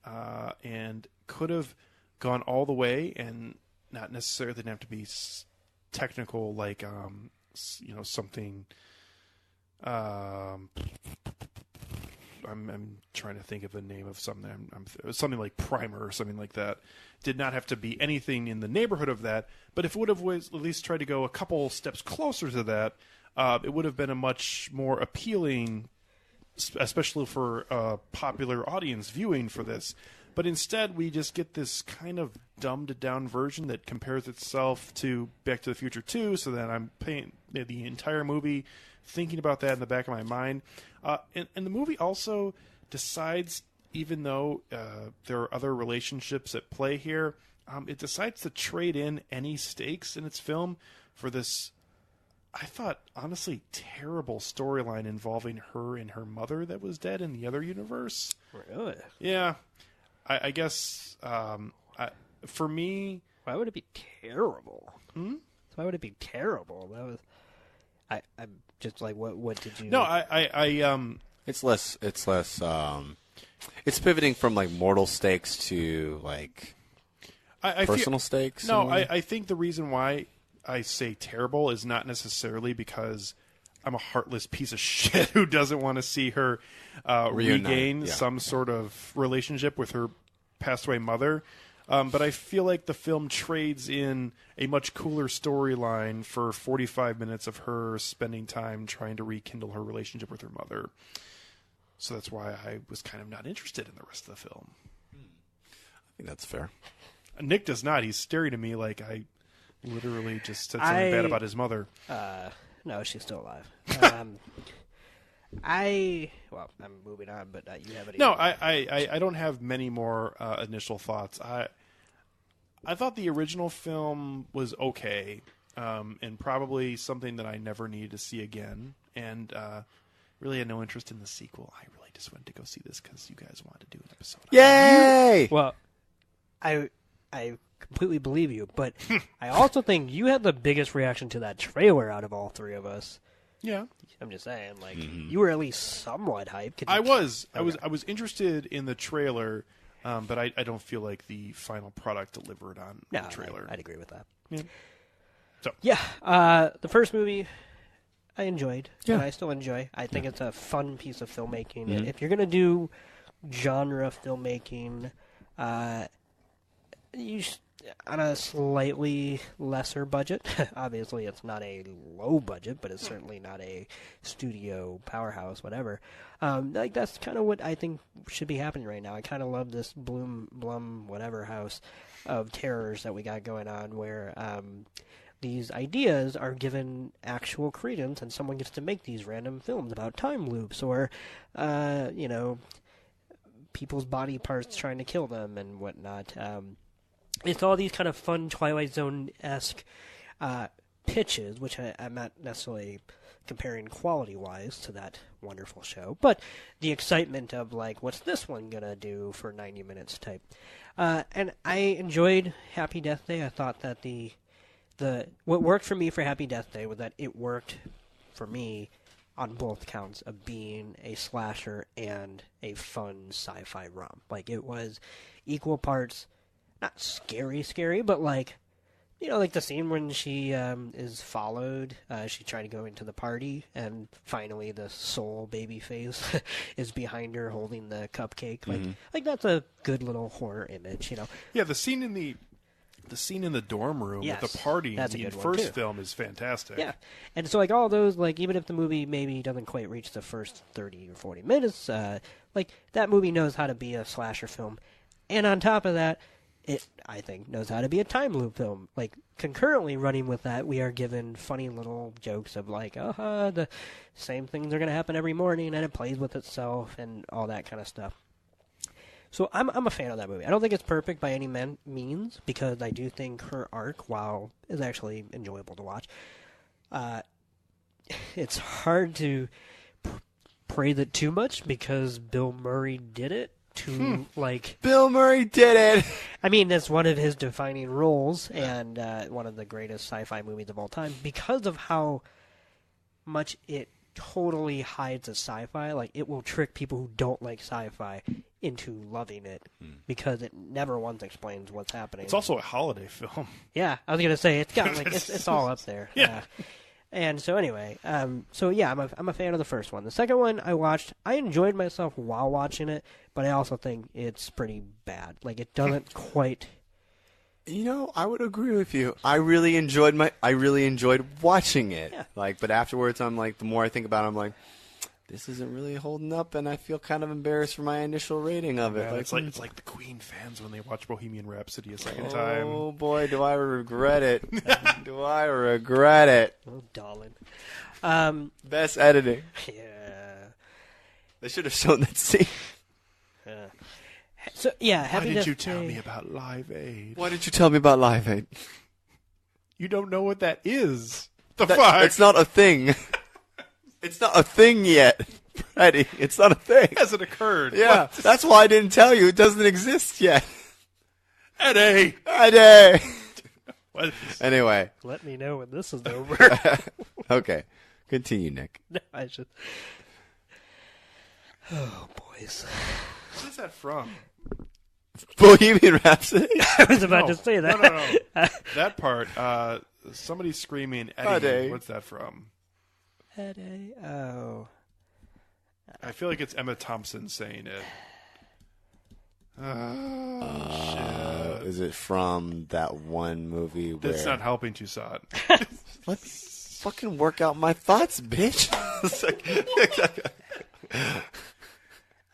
and could have gone all the way and not necessarily didn't have to be technical, like something. I'm trying to think of the name of something. Something like Primer or something like that. Did not have to be anything in the neighborhood of that. But if it would have at least tried to go a couple steps closer to that, it would have been a much more appealing, especially for a popular audience viewing for this. But instead, we just get this kind of dumbed-down version that compares itself to Back to the Future 2, so then I'm paying the entire movie thinking about that in the back of my mind. And the movie also decides, even though there are other relationships at play here, it decides to trade in any stakes in its film for this, I thought, honestly, terrible storyline involving her and her mother that was dead in the other universe. Really? Yeah. I guess, for me... Why would it be terrible? Why would it be terrible? That was... I'm just like, what did you... No, It's less, it's pivoting from, like, mortal stakes to, like, personal stakes. No, I think the reason why I say terrible is not necessarily because I'm a heartless piece of shit who doesn't want to see her regain some sort of relationship with her passed away mother. But I feel like the film trades in a much cooler storyline for 45 minutes of her spending time trying to rekindle her relationship with her mother. So that's why I was kind of not interested in the rest of the film. I think that's fair. Nick does not. He's staring at me like I literally just said something bad about his mother. No, she's still alive. I'm moving on, but you have any? No, I don't have many more initial thoughts. I thought the original film was okay, and probably something that I never needed to see again, and really had no interest in the sequel. I really just went to go see this because you guys wanted to do an episode. Yay! Well, I completely believe you, but I also think you had the biggest reaction to that trailer out of all three of us. Yeah, I'm just saying, like you were at least somewhat hyped. I was interested in the trailer, but I don't feel like the final product delivered on the trailer. I'd agree with that. Yeah. So the first movie I enjoyed, Yeah. and I still enjoy. I think it's a fun piece of filmmaking. If you're gonna do genre filmmaking, on a slightly lesser budget. Obviously, it's not a low budget, but it's certainly not a studio powerhouse, whatever. Like that's kind of what I think should be happening right now. I kind of love this Blum, whatever house of terrors that we got going on, where these ideas are given actual credence, and someone gets to make these random films about time loops or, people's body parts trying to kill them and whatnot. It's all these kind of fun Twilight Zone-esque pitches, which I'm not necessarily comparing quality-wise to that wonderful show, but the excitement of, like, what's this one going to do for 90 minutes type. And I enjoyed Happy Death Day. I thought that what worked for me for Happy Death Day was that it worked for me on both counts of being a slasher and a fun sci-fi romp. Like, it was equal parts... not scary, but like the scene when she is followed, she's trying to go into the party, and finally the soul baby face is behind her holding the cupcake. Like that's a good little horror image, Yeah, the scene in the dorm room at the party in the first film is fantastic. Yeah, and so like all those, like even if the movie maybe doesn't quite reach the first 30 or 40 minutes, like that movie knows how to be a slasher film, and on top of that, it, I think, knows how to be a time loop film. Like, concurrently running with that, we are given funny little jokes of, like, the same things are going to happen every morning, and it plays with itself, and all that kind of stuff. So I'm a fan of that movie. I don't think it's perfect by any means, because I do think her arc, while is actually enjoyable to watch, it's hard to praise it too much, because Bill Murray did it. Bill Murray did it! I mean, that's one of his defining roles, and one of the greatest sci-fi movies of all time, because of how much it totally hides a sci-fi. Like, it will trick people who don't like sci-fi into loving it, because it never once explains what's happening. It's also a holiday film. Yeah, I was going to say, it's got, like, it's all up there. Yeah. And so anyway, I'm a fan of the first one. The second one I watched, I enjoyed myself while watching it, but I also think it's pretty bad. Like, it doesn't quite... I would agree with you. I really enjoyed watching it. Yeah. Like, but afterwards, I'm like, the more I think about it, I'm like, this isn't really holding up, and I feel kind of embarrassed for my initial rating of it. Yeah, it's like the Queen fans when they watch Bohemian Rhapsody a second time. Oh boy, do I regret it! Do I regret it? Oh, darling. Best editing. Yeah. They should have shown that scene. Yeah. So yeah, Why happy didn't you Death tell Day. me about Live Aid? Why didn't you tell me about Live Aid? You don't know what that is. The fuck? It's not a thing. It's not a thing yet, Freddie. It's not a thing. It hasn't occurred. Yeah, What? that's why I didn't tell you. It doesn't exist yet. Eddie! Eddie! What? Anyway. Let me know when this is over. Okay. Continue, Nick. No, I should. Oh, boys. What is that from? Bohemian Rhapsody? I was about to say that. No. That part, somebody screaming, Eddie. Eddie. What's that from? Eddie. Oh. I feel like it's Emma Thompson saying it. Is it from that one movie where... That's not helping Toussaint. Let me fucking work out my thoughts, bitch. It's like-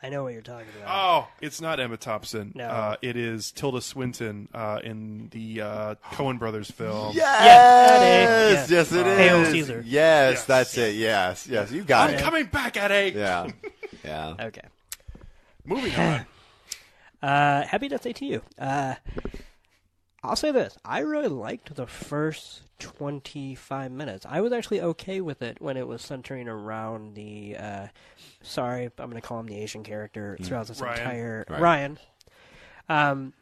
I know what you're talking about. Oh, it's not Emma Thompson. No. It is Tilda Swinton in the Coen Brothers film. Yes! Yeah. Yes, it is. Hail Caesar. Yes, Yes. that's it. Yes, yes. You got I'm it. coming back, Eddie! Yeah. Yeah. Okay. Moving on. Happy Death Day to you. I'll say this. I really liked the first 25 minutes. I was actually okay with it when it was centering around the, sorry, I'm going to call him the Asian character throughout this Ryan. entire... Right. Ryan.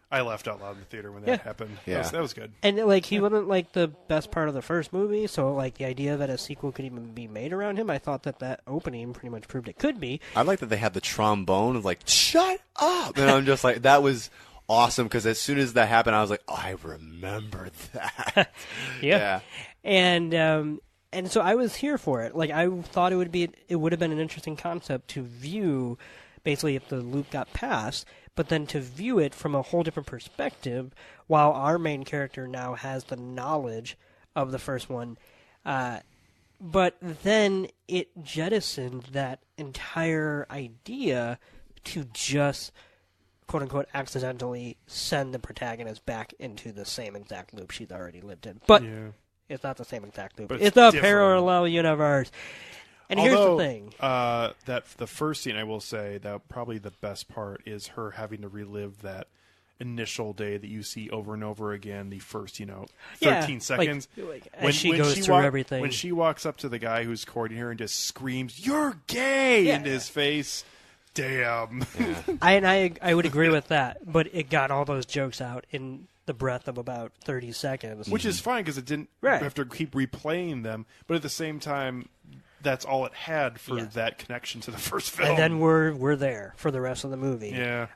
I laughed out loud in the theater when that happened. Yeah. That was good. And, like, he wasn't, like, the best part of the first movie, so, like, the idea that a sequel could even be made around him, I thought that opening pretty much proved it could be. I like that they had the trombone of like, shut up! And I'm just like, that was awesome, because as soon as that happened, I was like, oh, I remember that. Yeah. And so I was here for it. Like, I thought it would have been an interesting concept to view, basically, if the loop got passed, but then to view it from a whole different perspective, while our main character now has the knowledge of the first one. But then it jettisoned that entire idea to just, quote unquote, accidentally send the protagonist back into the same exact loop she's already lived in. But it's not the same exact loop. But It's it's a different. parallel universe. And Although, here's the thing. that the first scene, I will say that probably the best part is her having to relive that initial day that you see over and over again. The first, 13 seconds as she goes through everything. When she walks up to the guy who's courting her and just screams, "You're gay!" into his face. Damn. I would agree with that, but it got all those jokes out in the breath of about 30 seconds. Which is fine because it didn't have to keep replaying them. But at the same time, that's all it had for that connection to the first film. And then we're there for the rest of the movie. Yeah.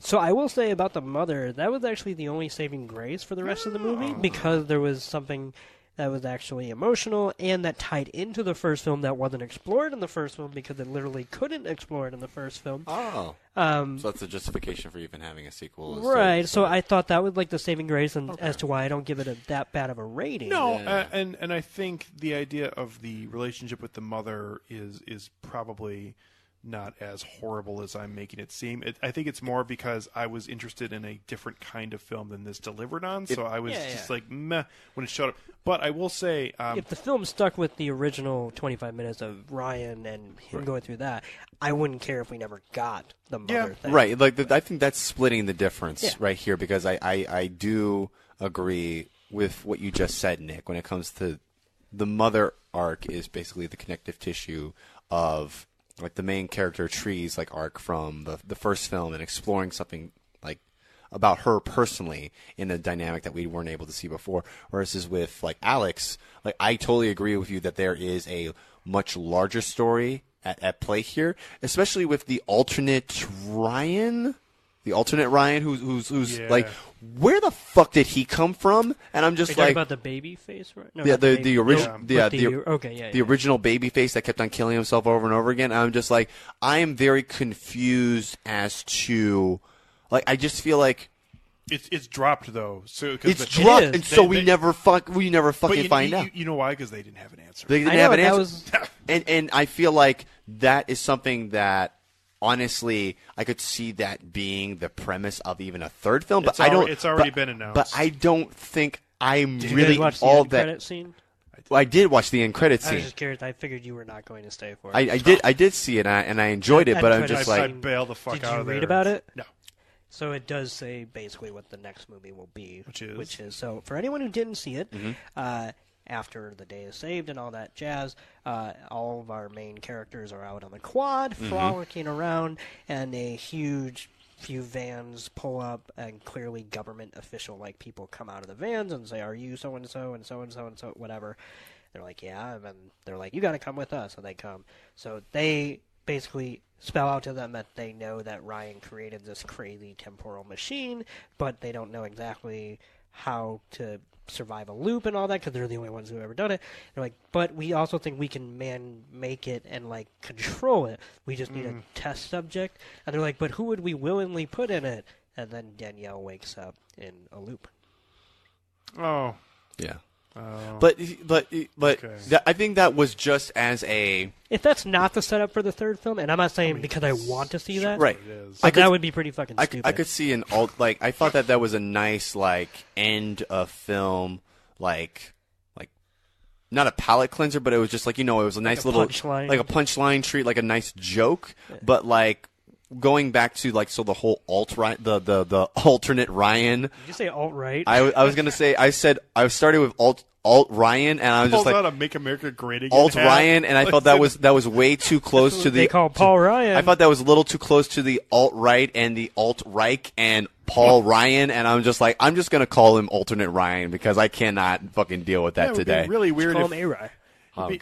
So I will say about the mother, that was actually the only saving grace for the rest of the movie, because there was something that was actually emotional and that tied into the first film that wasn't explored in the first film because it literally couldn't explore it in the first film. Oh. So that's a justification for even having a sequel. Right. So I thought that was like the saving grace and as to why I don't give it that bad of a rating. No, and I think the idea of the relationship with the mother is probably not as horrible as I'm making it seem. I think it's more because I was interested in a different kind of film than this delivered on, so I was just like, meh, when it showed up. But I will say... if the film stuck with the original 25 minutes of Ryan and him going through that, I wouldn't care if we never got the mother thing. Right. Like I think that's splitting the difference right here, because I do agree with what you just said, Nick, when it comes to the mother arc is basically the connective tissue of... like the main character Tree's like arc from the first film and exploring something like about her personally in a dynamic that we weren't able to see before. Whereas is with like Alex, like I totally agree with you that there is a much larger story at play here, especially with the alternate Ryan. The alternate Ryan, who's like, where the fuck did he come from? And I'm just Are you like, talking about the baby face, right? No, yeah, not the original, the the original baby face that kept on killing himself over and over again. And I'm just like, I am very confused as to, like, I just feel like It's dropped though, so It's dropped, and so we they- never fucking find you, out. You know why? Because they didn't have an answer. They didn't I have know, an that answer. was- And I feel like that is something that honestly I could see that being the premise of even a third film. But It's already been announced. But I don't think I'm Did you really guys watch the all end that. credit scene? Well, I did watch the end credits I was scene. just curious. I figured you were not going to stay for it. I did see it and I enjoyed it, End but I'm credits just I like bailed the fuck Did out you of read there. about it? No. So it does say basically what the next movie will be, Which is? so for anyone who didn't see it, after the day is saved and all that jazz, all of our main characters are out on the quad, frolicking around, and a huge few vans pull up, and clearly government official-like people come out of the vans and say, "Are you so and so and so and so and so whatever?" They're like, "Yeah," and they're like, "You got to come with us," so they come. So they basically spell out to them that they know that Ryan created this crazy temporal machine, but they don't know exactly how to survive a loop and all that because they're the only ones who have ever done it. They're like, but we also think we can make it and like control it. We just need a test subject. And they're like, but who would we willingly put in it? And then Danielle wakes up in a loop. Oh. yeah. Oh. But Okay. I think that was just as a If that's not the setup for the third film, and I'm not saying because I want to see that, right. It is. but I could- that would be pretty fucking I stupid. could see an alt like I thought that was a nice like end of film like not a palate cleanser, but it was just like it was a nice a little punchline. like a punchline treat, like a nice joke, but like going back to like the whole the alternate Ryan. Did you say alt-right? I was gonna say I started with alt Ryan and I was just Pulls like out a Make America Great Again alt hat. Ryan and I thought that was way too close to they the call Paul Ryan. I thought that was a little too close to the alt-right and the alt-Reich and Paul Ryan, and I'm just like, I'm just going to call him alternate Ryan because I cannot fucking deal with that Yeah, it would today. be really weird call if him A-Rye.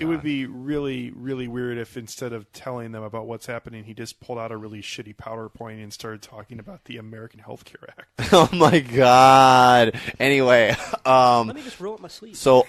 it would be really, really weird if instead of telling them about what's happening, he just pulled out a really shitty PowerPoint and started talking about the American Health Care Act. Oh my god. Anyway, Let me just roll up my sleeves. so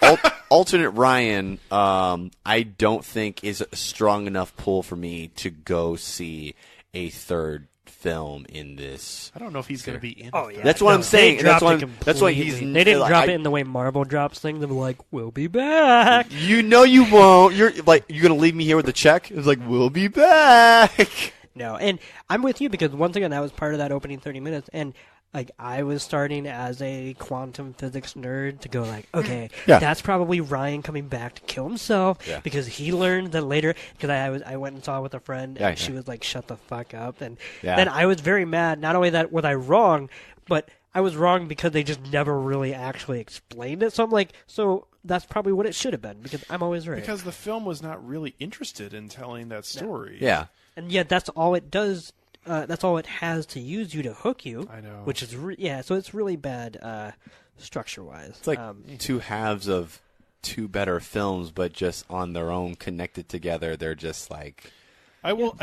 alternate Ryan, I don't think is a strong enough pull for me to go see a third film in this. I don't know if he's going to be in. Oh, it. yeah. That's what I'm They saying. That's dropped it why he's. completely. They didn't like, drop it in the way Marvel drops things. They're like, "We'll be back." You know you won't. You're gonna leave me here with a check. It's like we'll be back. No, and I'm with you because once again, that was part of that opening 30 minutes, and like I was starting as a quantum physics nerd to go like, okay, Yeah. that's probably Ryan coming back to kill himself Yeah. because he learned that later. Because I went and saw it with a friend, Yeah, and she yeah. was like, "Shut the fuck up," and Yeah. then I was very mad. Not only that was I wrong, but I was wrong because they just never really actually explained it. So I'm like, so that's probably what it should have been because I'm always right. Because the film was not really interested in telling that story. Yeah. And yet, that's all it does. That's all it has to use you to hook you. I know. Which is so it's really bad structure-wise. It's like two halves of two better films, but just on their own, connected together. They're just like I will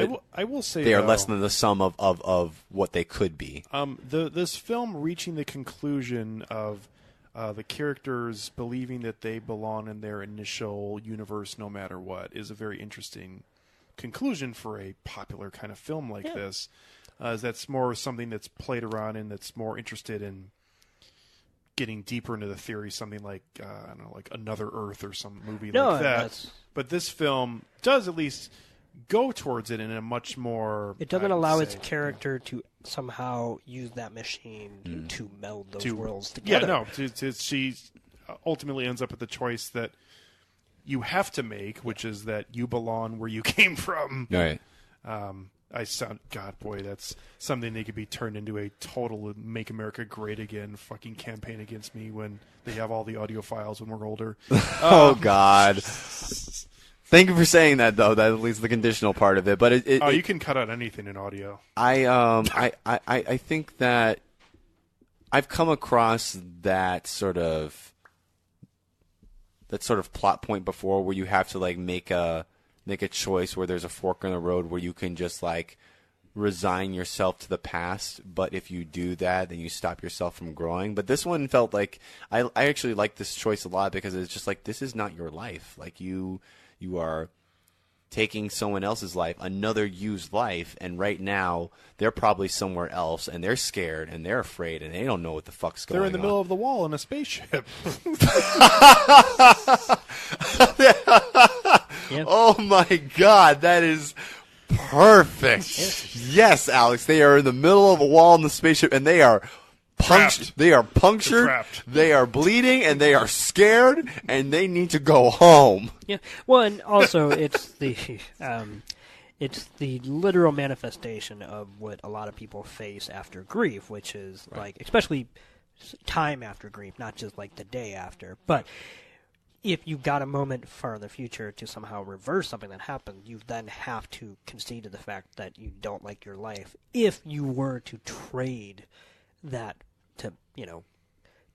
say they are though, less than the sum of what they could be. This film reaching the conclusion of the characters believing that they belong in their initial universe no matter what is a very interesting conclusion for a popular kind of film like this. That's more something that's played around and that's more interested in getting deeper into the theory, something like I don't know, like Another Earth or some movie like that. that's- But this film does at least go towards it in a much more. it doesn't I would allow its say, character to somehow use that machine to meld those to- worlds Yeah, together. no. She ultimately ends up with the choice that you have to make, which is that you belong where you came from. Right. God, boy, that's something they could be turned into a total Make America Great Again fucking campaign against me when they have all the audio files when we're older. Oh God. Thank you for saying that, though. That at least the conditional part of it. But You can cut out anything in audio. I think that I've come across that sort of plot point before, where you have to like make a choice where there's a fork in the road where you can just like resign yourself to the past, but if you do that, then you stop yourself from growing. But this one felt like I actually like this choice a lot because it's just like, this is not your life. Like you are taking someone else's life, another used life, and right now they're probably somewhere else, and they're scared, and they're afraid, and they don't know what the fuck's going on. They're in the middle of the wall in a spaceship. Yeah. Oh my God, that is perfect. Yes, Alex, they are in the middle of a wall in the spaceship, and they are Trapped. They are punctured, Trapped. they are bleeding, and they are scared, and they need to go home. Yeah. Well, and also it's the literal manifestation of what a lot of people face after grief, which is like, especially time after grief, not just like the day after. But if you got a moment far in the future to somehow reverse something that happened, you then have to concede to the fact that you don't like your life. If you were to trade that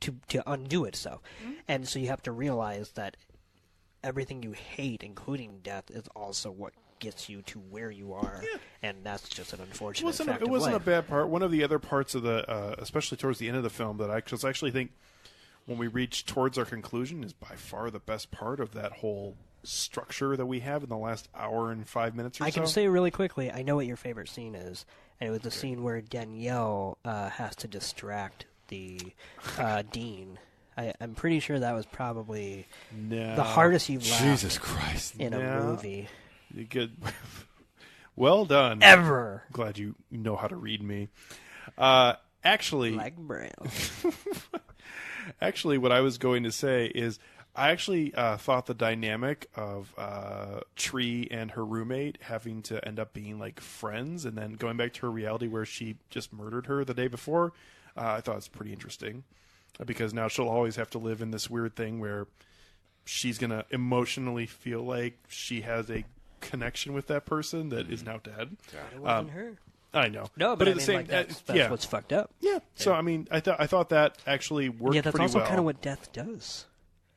to, to undo it, and so you have to realize that everything you hate, including death, is also what gets you to where you are, and that's just an unfortunate fact It wasn't of a bad part. One of the other parts of the, especially towards the end of the film, that I actually think when we reach towards our conclusion is by far the best part of that whole structure that we have in the last hour and 5 minutes or so. I can say really quickly, I know what your favorite scene is, and it was the scene where Danielle has to distract the Dean. I'm pretty sure that was probably the hardest you've laughed Jesus Christ. in a movie. You good. Well done. Ever. Glad you know how to read me. Actually, Like Braille. Actually, what I was going to say is I actually thought the dynamic of Tree and her roommate having to end up being like friends and then going back to her reality where she just murdered her the day before, I thought it's pretty interesting because now she'll always have to live in this weird thing where she's going to emotionally feel like she has a connection with that person that is now dead. It wasn't her. I know. No, but at I the mean, same like, that's yeah. what's fucked up. Yeah. So I mean, I thought that actually worked. Yeah, that's pretty also well. kind of what death does.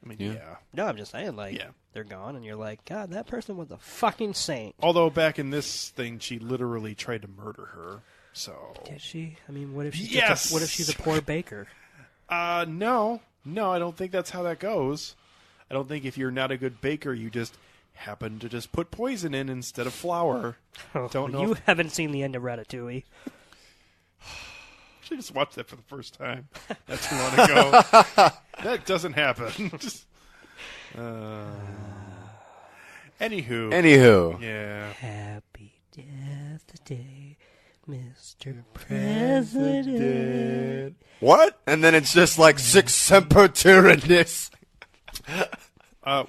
I mean, Yeah. yeah. No, I'm just saying, like, they're gone, and you're like, God, that person was a fucking saint. Although back in this thing, she literally tried to murder her. So Did she? I mean, what if she's Yes! what if she's a poor baker? no, I don't think that's how that goes. I don't think if you're not a good baker, you just happen to just put poison in instead of flour. Don't know. You haven't seen the end of Ratatouille. Actually, just watched that for the first time not too long ago. That doesn't happen. Anywho. Yeah. Happy Death Day, Mr. President. What? And then it's just like Sic Semper Tyrannis.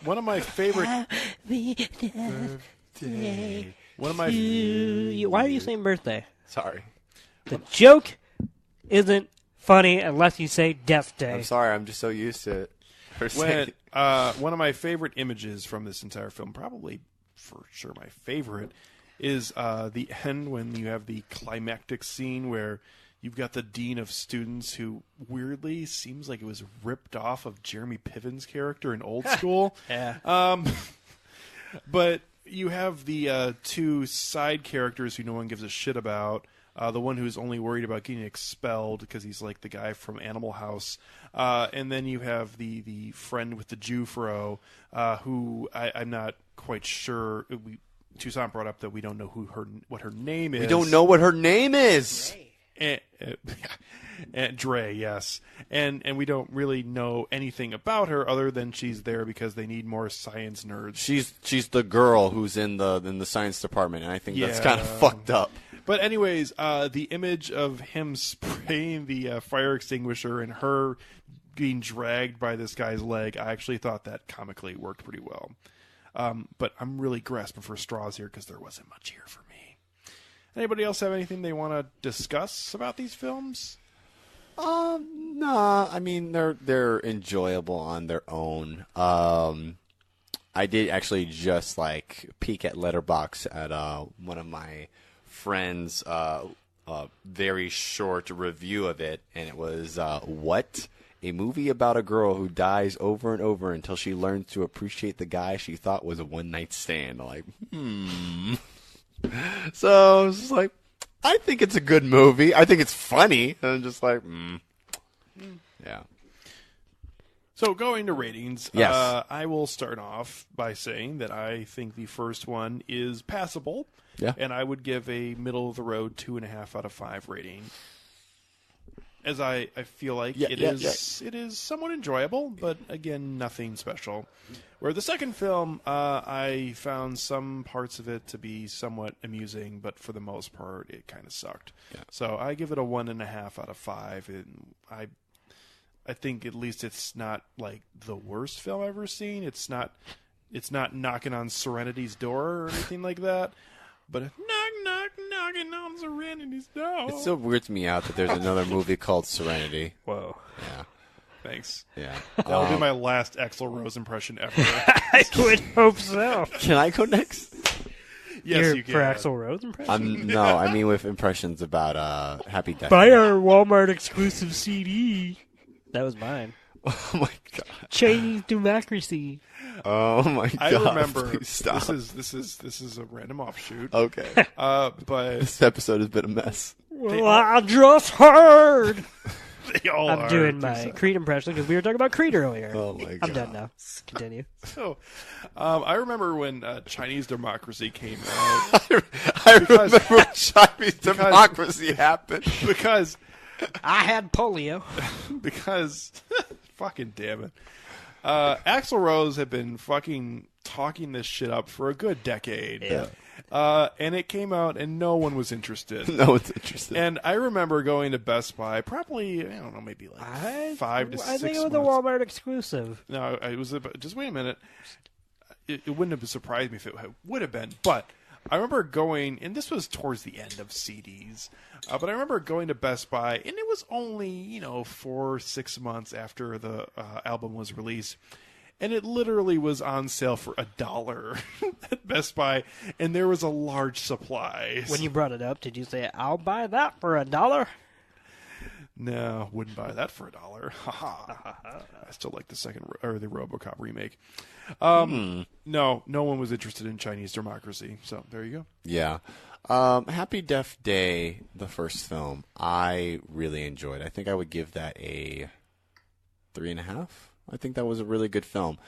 One of my favorite. Happy Death Day. One of my. Why are you saying birthday? Sorry. The joke isn't funny unless you say Death Day. I'm sorry. I'm just so used to it. One of my favorite images from this entire film, probably for sure my favorite, is the end when you have the climactic scene where you've got the dean of students who weirdly seems like it was ripped off of Jeremy Piven's character in Old School. Yeah. But you have the two side characters who no one gives a shit about. The one who's only worried about getting expelled because he's like the guy from Animal House. And then you have the friend with the Jufro, who I'm not quite sure. Toussaint brought up that we don't know what her name is. We don't know what her name is. Dre, yes. And we don't really know anything about her other than she's there because they need more science nerds. She's the girl who's in the science department, and I think that's Yeah. kind of fucked up. But anyways, the image of him spraying the fire extinguisher and her being dragged by this guy's leg, I actually thought that comically worked pretty well. But I'm really grasping for straws here because there wasn't much here for me. Anybody else have anything they want to discuss about these films? Nah. I mean, they're enjoyable on their own. I did actually just peek at Letterboxd at one of my friends' very short review of it, and it was what? A movie about a girl who dies over and over until she learns to appreciate the guy she thought was a one-night stand. Like, So I was just like, I think it's a good movie. I think it's funny. And I'm just like, yeah. So going to ratings, Yes. I will start off by saying that I think the first one is passable. Yeah. And I would give a middle of the road 2.5 out of 5 rating. As I feel like it is somewhat enjoyable, but again, nothing special. Where the second film, I found some parts of it to be somewhat amusing, but for the most part, it kind of sucked. Yeah. So I give it a 1.5 out of 5. And I think at least it's not like the worst film I've ever seen. It's not knocking on Serenity's door or anything like that. But knocking on Serenity's door. It still weirds me out that there's another movie called Serenity. Whoa. Yeah. Thanks. Yeah. That'll be my last Axl Rose impression ever. I would hope so. Can I go next? Yes, you can. For Axl Rose impression? No, I mean with impressions about Happy Death Buy Day. our Walmart exclusive CD. That was mine. Oh my god. Chinese democracy. Oh my god. I remember. Please stop. This is a random offshoot. Okay. But This episode has been a mess. Well, I just heard. they all I'm are. doing my Creed impression because we were talking about Creed earlier. Oh my god. I'm done now. Continue. So, I remember when Chinese democracy came out I remember when Chinese democracy happened. because I had polio. fucking damn it. Axl Rose had been fucking talking this shit up for a good decade. Yeah. And it came out and no one was interested. No one's interested. And I remember going to Best Buy probably, I don't know, maybe like 5 to 6 I think it was months. a Walmart exclusive. No, it was just wait a minute. It wouldn't have surprised me if it would have been, but I remember going, and this was towards the end of CDs, but I remember going to Best Buy, and it was only 4 or 6 months after the album was released, and it literally was on sale for $1 at Best Buy, and there was a large supply. When you brought it up, did you say, I'll buy that for $1? No, wouldn't buy that for $1. I still like the the RoboCop remake. No one was interested in Chinese democracy. So there you go. Yeah. Happy Death Day, the first film, I really enjoyed. I think I would give that a 3.5. I think that was a really good film.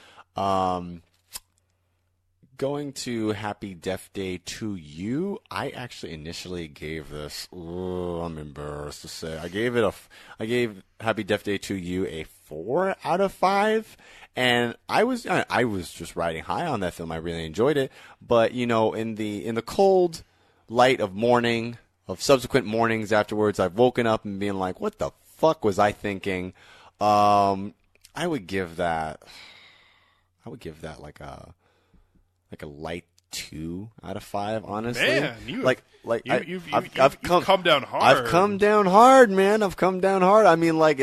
Going to Happy Death Day to You, I actually initially gave this. I'm embarrassed to say I gave Happy Death Day to You a 4 out of 5, and I was just riding high on that film. I really enjoyed it, but in the cold light of morning, of subsequent mornings afterwards, I've woken up and being like, what the fuck was I thinking? I would give that like a light 2 out of 5, honestly. Man, you've come down hard. I've come down hard, man. I've come down hard. I mean, like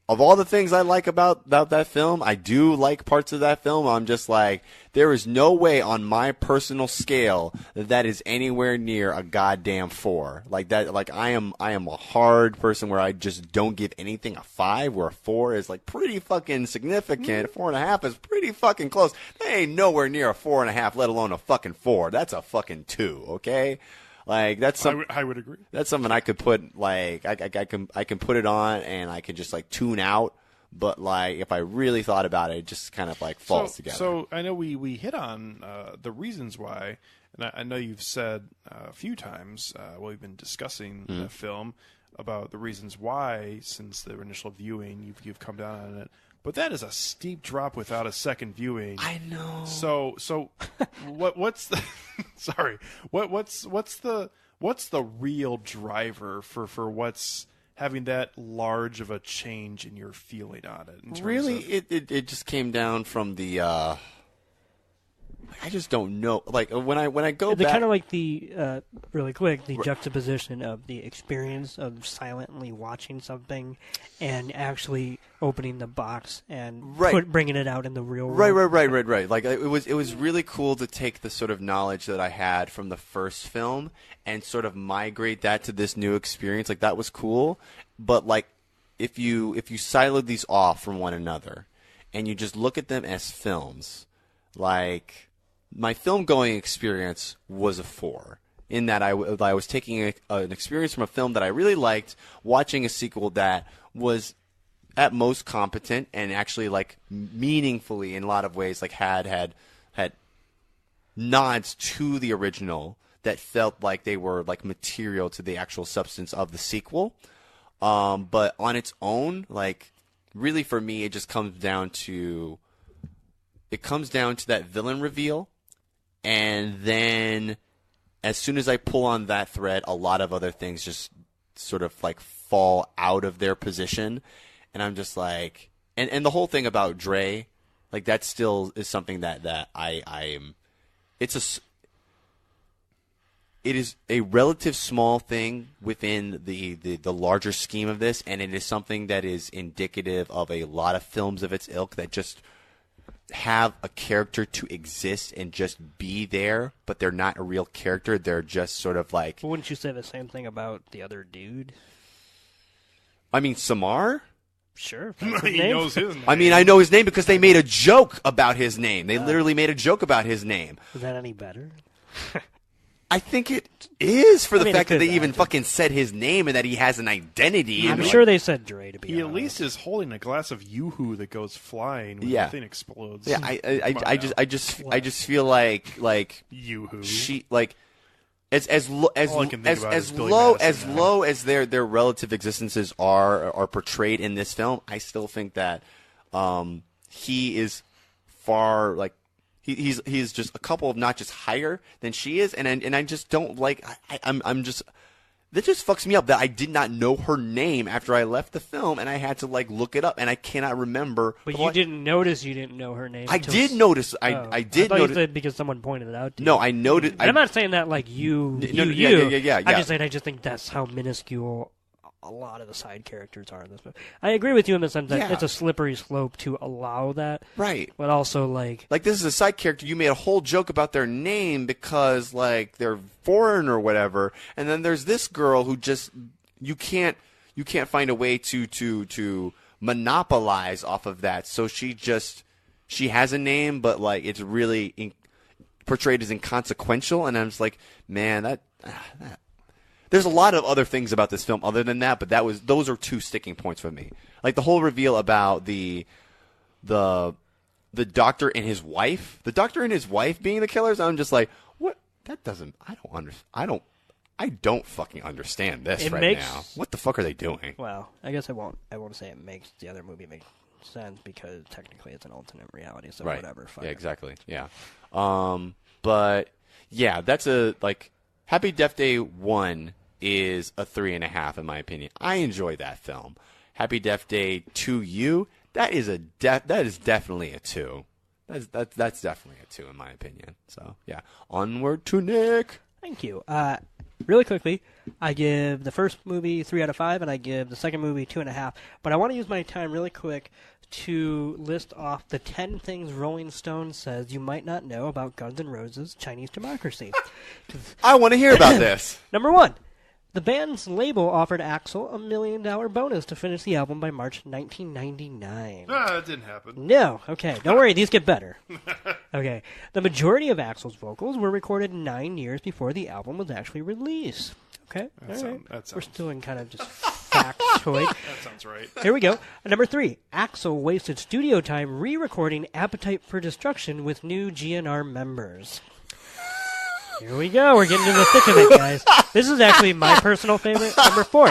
of all the things I like about that film, I do like parts of that film. I'm just like, there is no way on my personal scale that is anywhere near a goddamn 4. Like that, like I am a hard person where I just don't give anything a 5, where a 4 is like pretty fucking significant. 4.5 is pretty fucking close. That ain't nowhere near a 4.5, let alone a fucking 4. That's a fucking 2, okay? Like that's I would agree. That's something I could put like I can put it on and I can just like tune out. But like if I really thought about it, it just kind of like falls together. So I know we hit on the reasons why, and I know you've said a few times while we've been discussing the film about the reasons why since the initial viewing you've come down on it. But that is a steep drop without a second viewing. I know. So what's the sorry. What's the real driver for what's having that large of a change in your feeling on it? In terms Really, of... it just came down from the I just don't know. Like when I go back, kind of like the really quick the juxtaposition of the experience of silently watching something and actually opening the box and bringing it out in the real world. Right. Like it was really cool to take the sort of knowledge that I had from the first film and sort of migrate that to this new experience. Like that was cool, but like if you siloed these off from one another and you just look at them as films, like. My film-going experience was a 4, in that I was taking an experience from a film that I really liked, watching a sequel that was at most competent and actually like meaningfully in a lot of ways like had nods to the original that felt like they were like material to the actual substance of the sequel. But on its own, like really for me, it just comes down to that villain reveal, and then as soon as I pull on that thread, a lot of other things just sort of like fall out of their position, and I'm just like, and the whole thing about Dre, like that still is something that I am. It is a relative small thing within the larger scheme of this, and it is something that is indicative of a lot of films of its ilk that just have a character to exist and just be there, but they're not a real character. They're just sort of like... Well, wouldn't you say the same thing about the other dude? I mean, Samar? Sure. He knows his name. I mean, I know his name because they made a joke about his name. They literally made a joke about his name. Is that any better? I think it is for the mean, fact that they could even be. fucking said his name and that he has an identity. I'm and sure they said Dre, to be He honest. at least is holding a glass of Yoo-Hoo that goes flying when Yeah. the thing explodes. Yeah, I just feel like Yoo-Hoo. she like as All I can think about is Billy low Madison now. low as their relative existences are portrayed in this film. I still think that he is far like he's just a couple of notches higher than she is, and I just don't like I'm just. That just fucks me up that I did not know her name after I left the film, and I had to like look it up, and I cannot remember. But you didn't notice you didn't know her name. I until did notice. I did thought notice. you said because someone pointed it out to you. No, I noticed. And I'm not saying that like you. No, yeah. I'm just saying I just think that's how minuscule a lot of the side characters are in this movie. I agree with you in the sense that Yeah. it's a slippery slope to allow that, Right. but also like Like, this is a side character. You made a whole joke about their name because, like, they're foreign or whatever. And then there's this girl who just you can't find a way to monopolize off of that. So she has a name, but like it's really portrayed as inconsequential. And I'm just like, man, that. There's a lot of other things about this film other than that, but those are two sticking points for me. Like the whole reveal about the doctor and his wife, being the killers. I'm just like, what? That doesn't. I don't fucking understand this It right makes- now. What the fuck are they doing? well, I guess I won't say it makes the other movie make sense because technically it's an alternate reality, so Right. whatever. Fuck Yeah, it. exactly. Yeah. But yeah, that's Happy Death Day 1 is a 3.5 in my opinion. I enjoy that film. Happy Death Day 2U, that is definitely a 2. That's definitely a 2 in my opinion. So yeah, onward to Nick. Thank you. Really quickly, I give the first movie 3 out of 5, and I give the second movie 2.5. But I want to use my time really quick to list off the 10 things Rolling Stone says you might not know about Guns N' Roses' Chinese Democracy. I want to hear about this. Number 1. The band's label offered Axl a $1 million bonus to finish the album by March 1999. That didn't happen. No, okay. Don't worry, these get better. Okay. The majority of Axl's vocals were recorded 9 years before the album was actually released. Okay? That All right. sounds- We're still in kind of just factoid. That sounds right. Here we go. Number 3. Axl wasted studio time re-recording Appetite for Destruction with new GNR members. Here we go. We're getting to the thick of it, guys. This is actually my personal favorite. Number 4.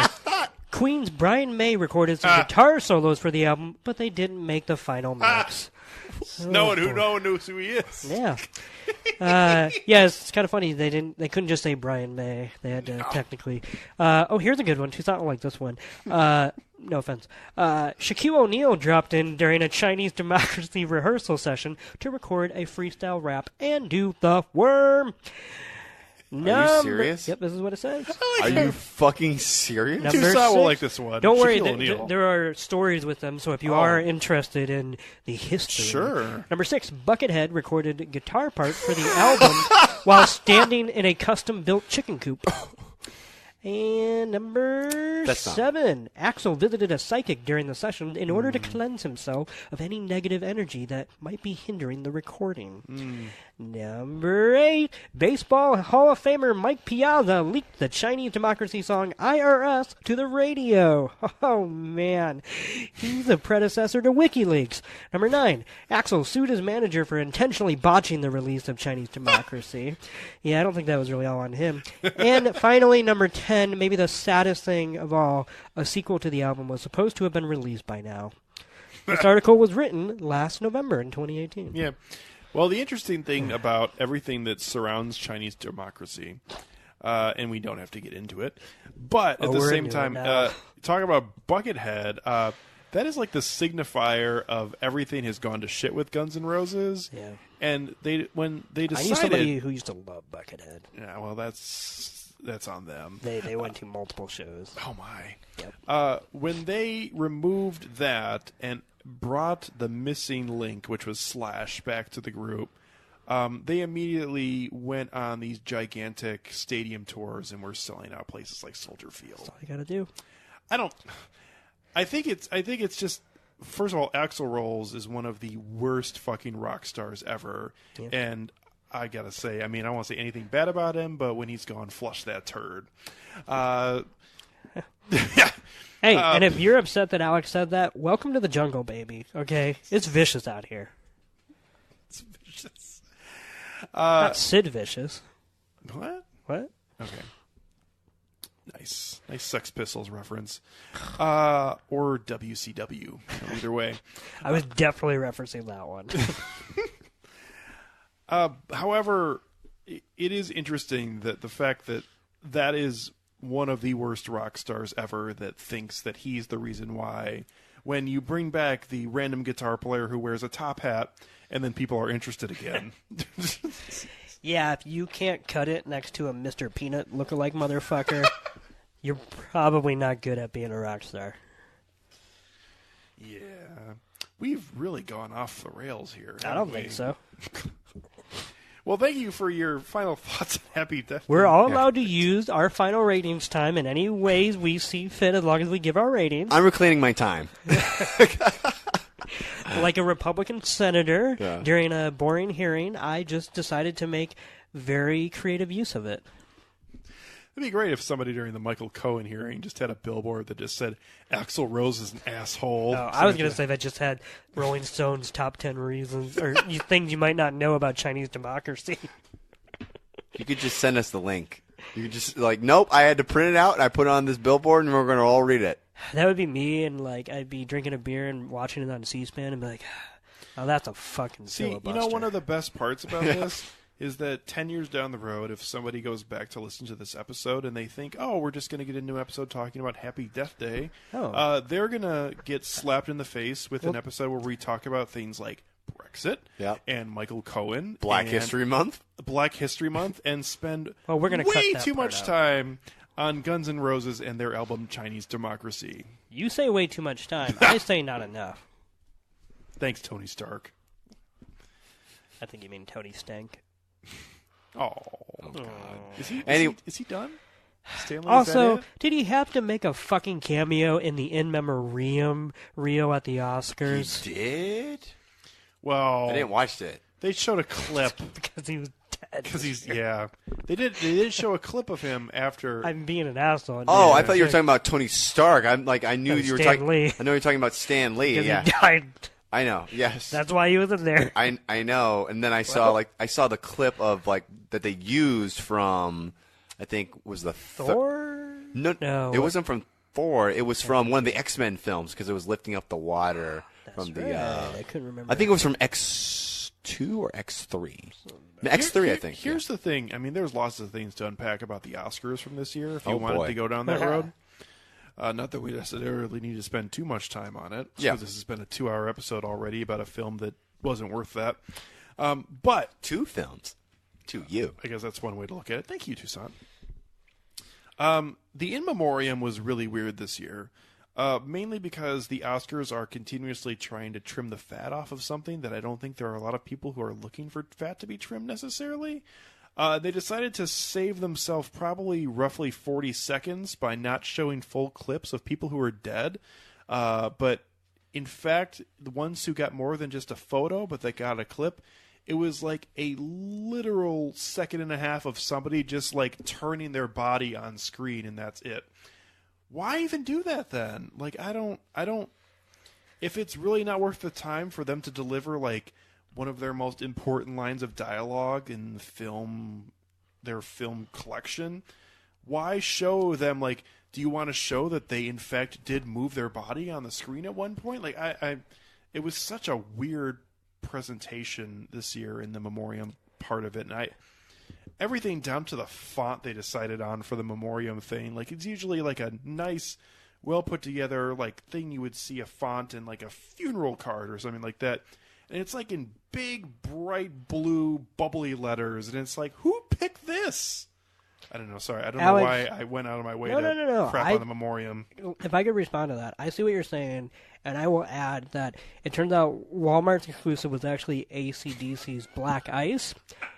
Queen's Brian May recorded some guitar solos for the album, but they didn't make the final mix. No one knows who he is. Yeah. Yeah, it's kind of funny. They couldn't just say Brian May. They had to technically. Here's a good one. Who's not like this one? No offense. Shaquille O'Neal dropped in during a Chinese Democracy rehearsal session to record a freestyle rap and do the worm. serious? Yep, this is what it says. Are you fucking serious? Number Tucson will 6. like this one. Don't worry, Shaquille O'Neal. there are stories with them, so if you are interested in the history. Sure. Number 6, Buckethead recorded guitar parts for the album while standing in a custom-built chicken coop. And number That's not- 7, Axel visited a psychic during the session in order to cleanse himself of any negative energy that might be hindering the recording. Number 8, Baseball Hall of Famer Mike Piazza leaked the Chinese democracy song IRS to the radio. Oh, man. He's the predecessor to WikiLeaks. Number 9, Axel sued his manager for intentionally botching the release of Chinese democracy. Yeah, I don't think that was really all on him. And finally, number 10, maybe the saddest thing of all, a sequel to the album was supposed to have been released by now. This article was written last November in 2018. Yeah. Well, the interesting thing about everything that surrounds Chinese democracy, and we don't have to get into it, but at the we're same into it time, now. talk about Buckethead, that is like the signifier of everything has gone to shit with Guns N' Roses. Yeah. And when they I knew somebody decided, who used to love Buckethead. yeah, well, that's on them. They went to multiple shows. Oh my! Yep. When they removed that and brought the missing link, which was Slash, back to the group, they immediately went on these gigantic stadium tours and were selling out places like Soldier Field. That's all you gotta do. I think it's just, first of all, Axl Rose is one of the worst fucking rock stars ever, Yeah. and I gotta say, I mean, I won't say anything bad about him, but when he's gone, flush that turd. Hey, and if you're upset that Alex said that, welcome to the jungle, baby. Okay, it's vicious out here. It's vicious. Not Sid Vicious. What? What? Okay. Nice Sex Pistols reference, or WCW. Either way. I was definitely referencing that one. However, it is interesting that the fact that is one of the worst rock stars ever that thinks that he's the reason why, when you bring back the random guitar player who wears a top hat, and then people are interested again. Yeah, if you can't cut it next to a Mr. Peanut lookalike motherfucker, you're probably not good at being a rock star. Yeah. We've really gone off the rails here. I don't think so. Well, thank you for your final thoughts on Happy Death Day. We're all allowed to use our final ratings time in any ways we see fit as long as we give our ratings. I'm reclaiming my time. Like a Republican senator Yeah. during a boring hearing, I just decided to make very creative use of it. It'd be great if somebody during the Michael Cohen hearing just had a billboard that just said, Axl Rose is an asshole. Oh, I was going to say that just had Rolling Stone's top 10 reasons or things you might not know about Chinese democracy. You could just send us the link. You could just nope, I had to print it out and I put it on this billboard and we're going to all read it. That would be me, and I'd be drinking a beer and watching it on C-SPAN and be like, oh, that's a fucking See, filibuster. you know, one of the best parts about this is that 10 years down the road, if somebody goes back to listen to this episode and they think, oh, we're just going to get a new episode talking about Happy Death Day, they're going to get slapped in the face with an episode where we talk about things like Brexit Yep. and Michael Cohen. Black and History Month. Black History Month, and spend we're gonna cut way that too part much out. time on Guns N' Roses and their album Chinese Democracy. You say way too much time. I say not enough. Thanks, Tony Stark. I think you mean Tony Stank. Oh, God. is he done? Stanley, Also, is that it? did he have to make a fucking cameo in the in memoriam reel at the Oscars? He did? Well, I didn't watch it. they showed a clip Because he was dead. because they did show a clip of him after. I'm being an asshole. Oh, I thought you were talking about Tony Stark. I knew you were Stan talking. Lee. I know you were talking about Stan Lee. Because Yeah, he died. I know. Yes, That's why he was in there. I know. And then I saw the clip of that they used from, I think was the Thor? No, it wasn't from Thor. It was from one of the X-Men films because it was lifting up the water from Right. I couldn't remember. I think it was from X2 or X3. No, X3, I think. Here's the thing. I mean, there's lots of things to unpack about the Oscars from this year. If you Oh, wanted boy. to go down that road, not that we necessarily need to spend too much time on it. Yeah. because this has been a 2-hour episode already about a film that wasn't worth that. But Two films. To you. I guess that's one way to look at it. Thank you, Toussaint. The In Memoriam was really weird this year, mainly because the Oscars are continuously trying to trim the fat off of something that I don't think there are a lot of people who are looking for fat to be trimmed necessarily. They decided to save themselves probably roughly 40 seconds by not showing full clips of people who are dead. But in fact, the ones who got more than just a photo, but they got a clip, it was like a literal second and a half of somebody just like turning their body on screen, and that's it. Why even do that then? Like, I don't. If it's really not worth the time for them to deliver like one of their most important lines of dialogue in the film, their film collection, why show them, like, do you want to show that they in fact did move their body on the screen at one point? Like, it was such a weird presentation this year in the Memoriam part of it, and everything down to the font they decided on for the Memoriam thing, like, it's usually like a nice, well put together like thing you would see a font in like a funeral card or something like that. And it's like in big, bright blue, bubbly letters. And it's like, who picked this? I don't know. Sorry. I don't know why I went out of my way to crap on the Memoriam. If I could respond to that, I see what you're saying. And I will add that it turns out Walmart's exclusive was actually AC/DC's Black Ice.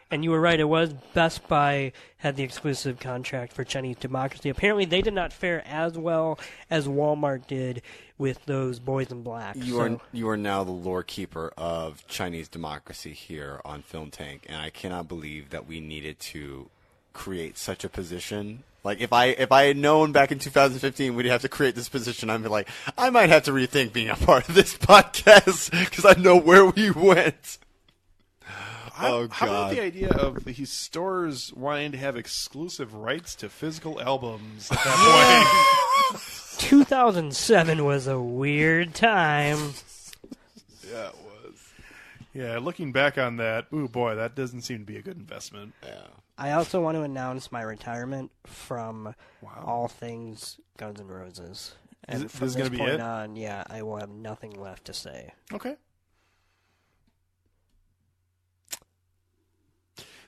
And you were right, it was Best Buy had the exclusive contract for Chinese Democracy. Apparently they did not fare as well as Walmart did with those Boys in Black. You are now the lore keeper of Chinese Democracy here on Film Tank, and I cannot believe that we needed to create such a position. Like, if I had known back in 2015 we'd have to create this position, I'd be like, I might have to rethink being a part of this podcast because I know where we went. Oh, God. How about the idea of these stores wanting to have exclusive rights to physical albums at that point? 2007 was a weird time. Yeah, it was. Yeah, looking back on that, ooh boy, that doesn't seem to be a good investment. Yeah. I also want to announce my retirement from all things Guns N' Roses. And from this point on, yeah, I will have nothing left to say. Okay.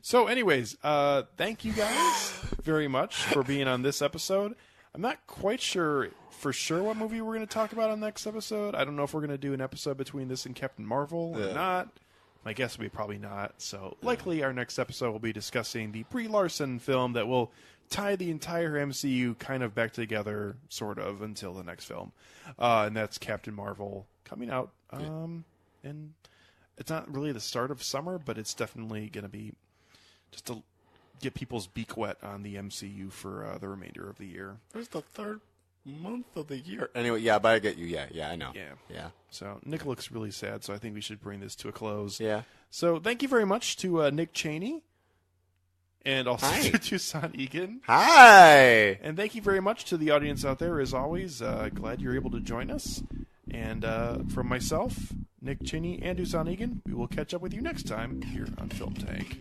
So anyways, thank you guys very much for being on this episode. I'm not quite sure for sure what movie we're going to talk about on the next episode. I don't know if we're going to do an episode between this and Captain Marvel or not. My guess would be probably not. So likely our next episode will be discussing the Brie Larson film that will tie the entire MCU kind of back together, sort of, until the next film. And that's Captain Marvel coming out. And it's not really the start of summer, but it's definitely going to be just to get people's beak wet on the MCU for the remainder of the year. Where's the third month of the year? Anyway, yeah, but I get you. Yeah, I know. Yeah. So Nick looks really sad, so I think we should bring this to a close. Yeah. So thank you very much to Nick Cheney and also to Tucson Egan. Hi! And thank you very much to the audience out there, as always. Glad you're able to join us. And from myself, Nick Cheney, and Tucson Egan, we will catch up with you next time here on Film Tank.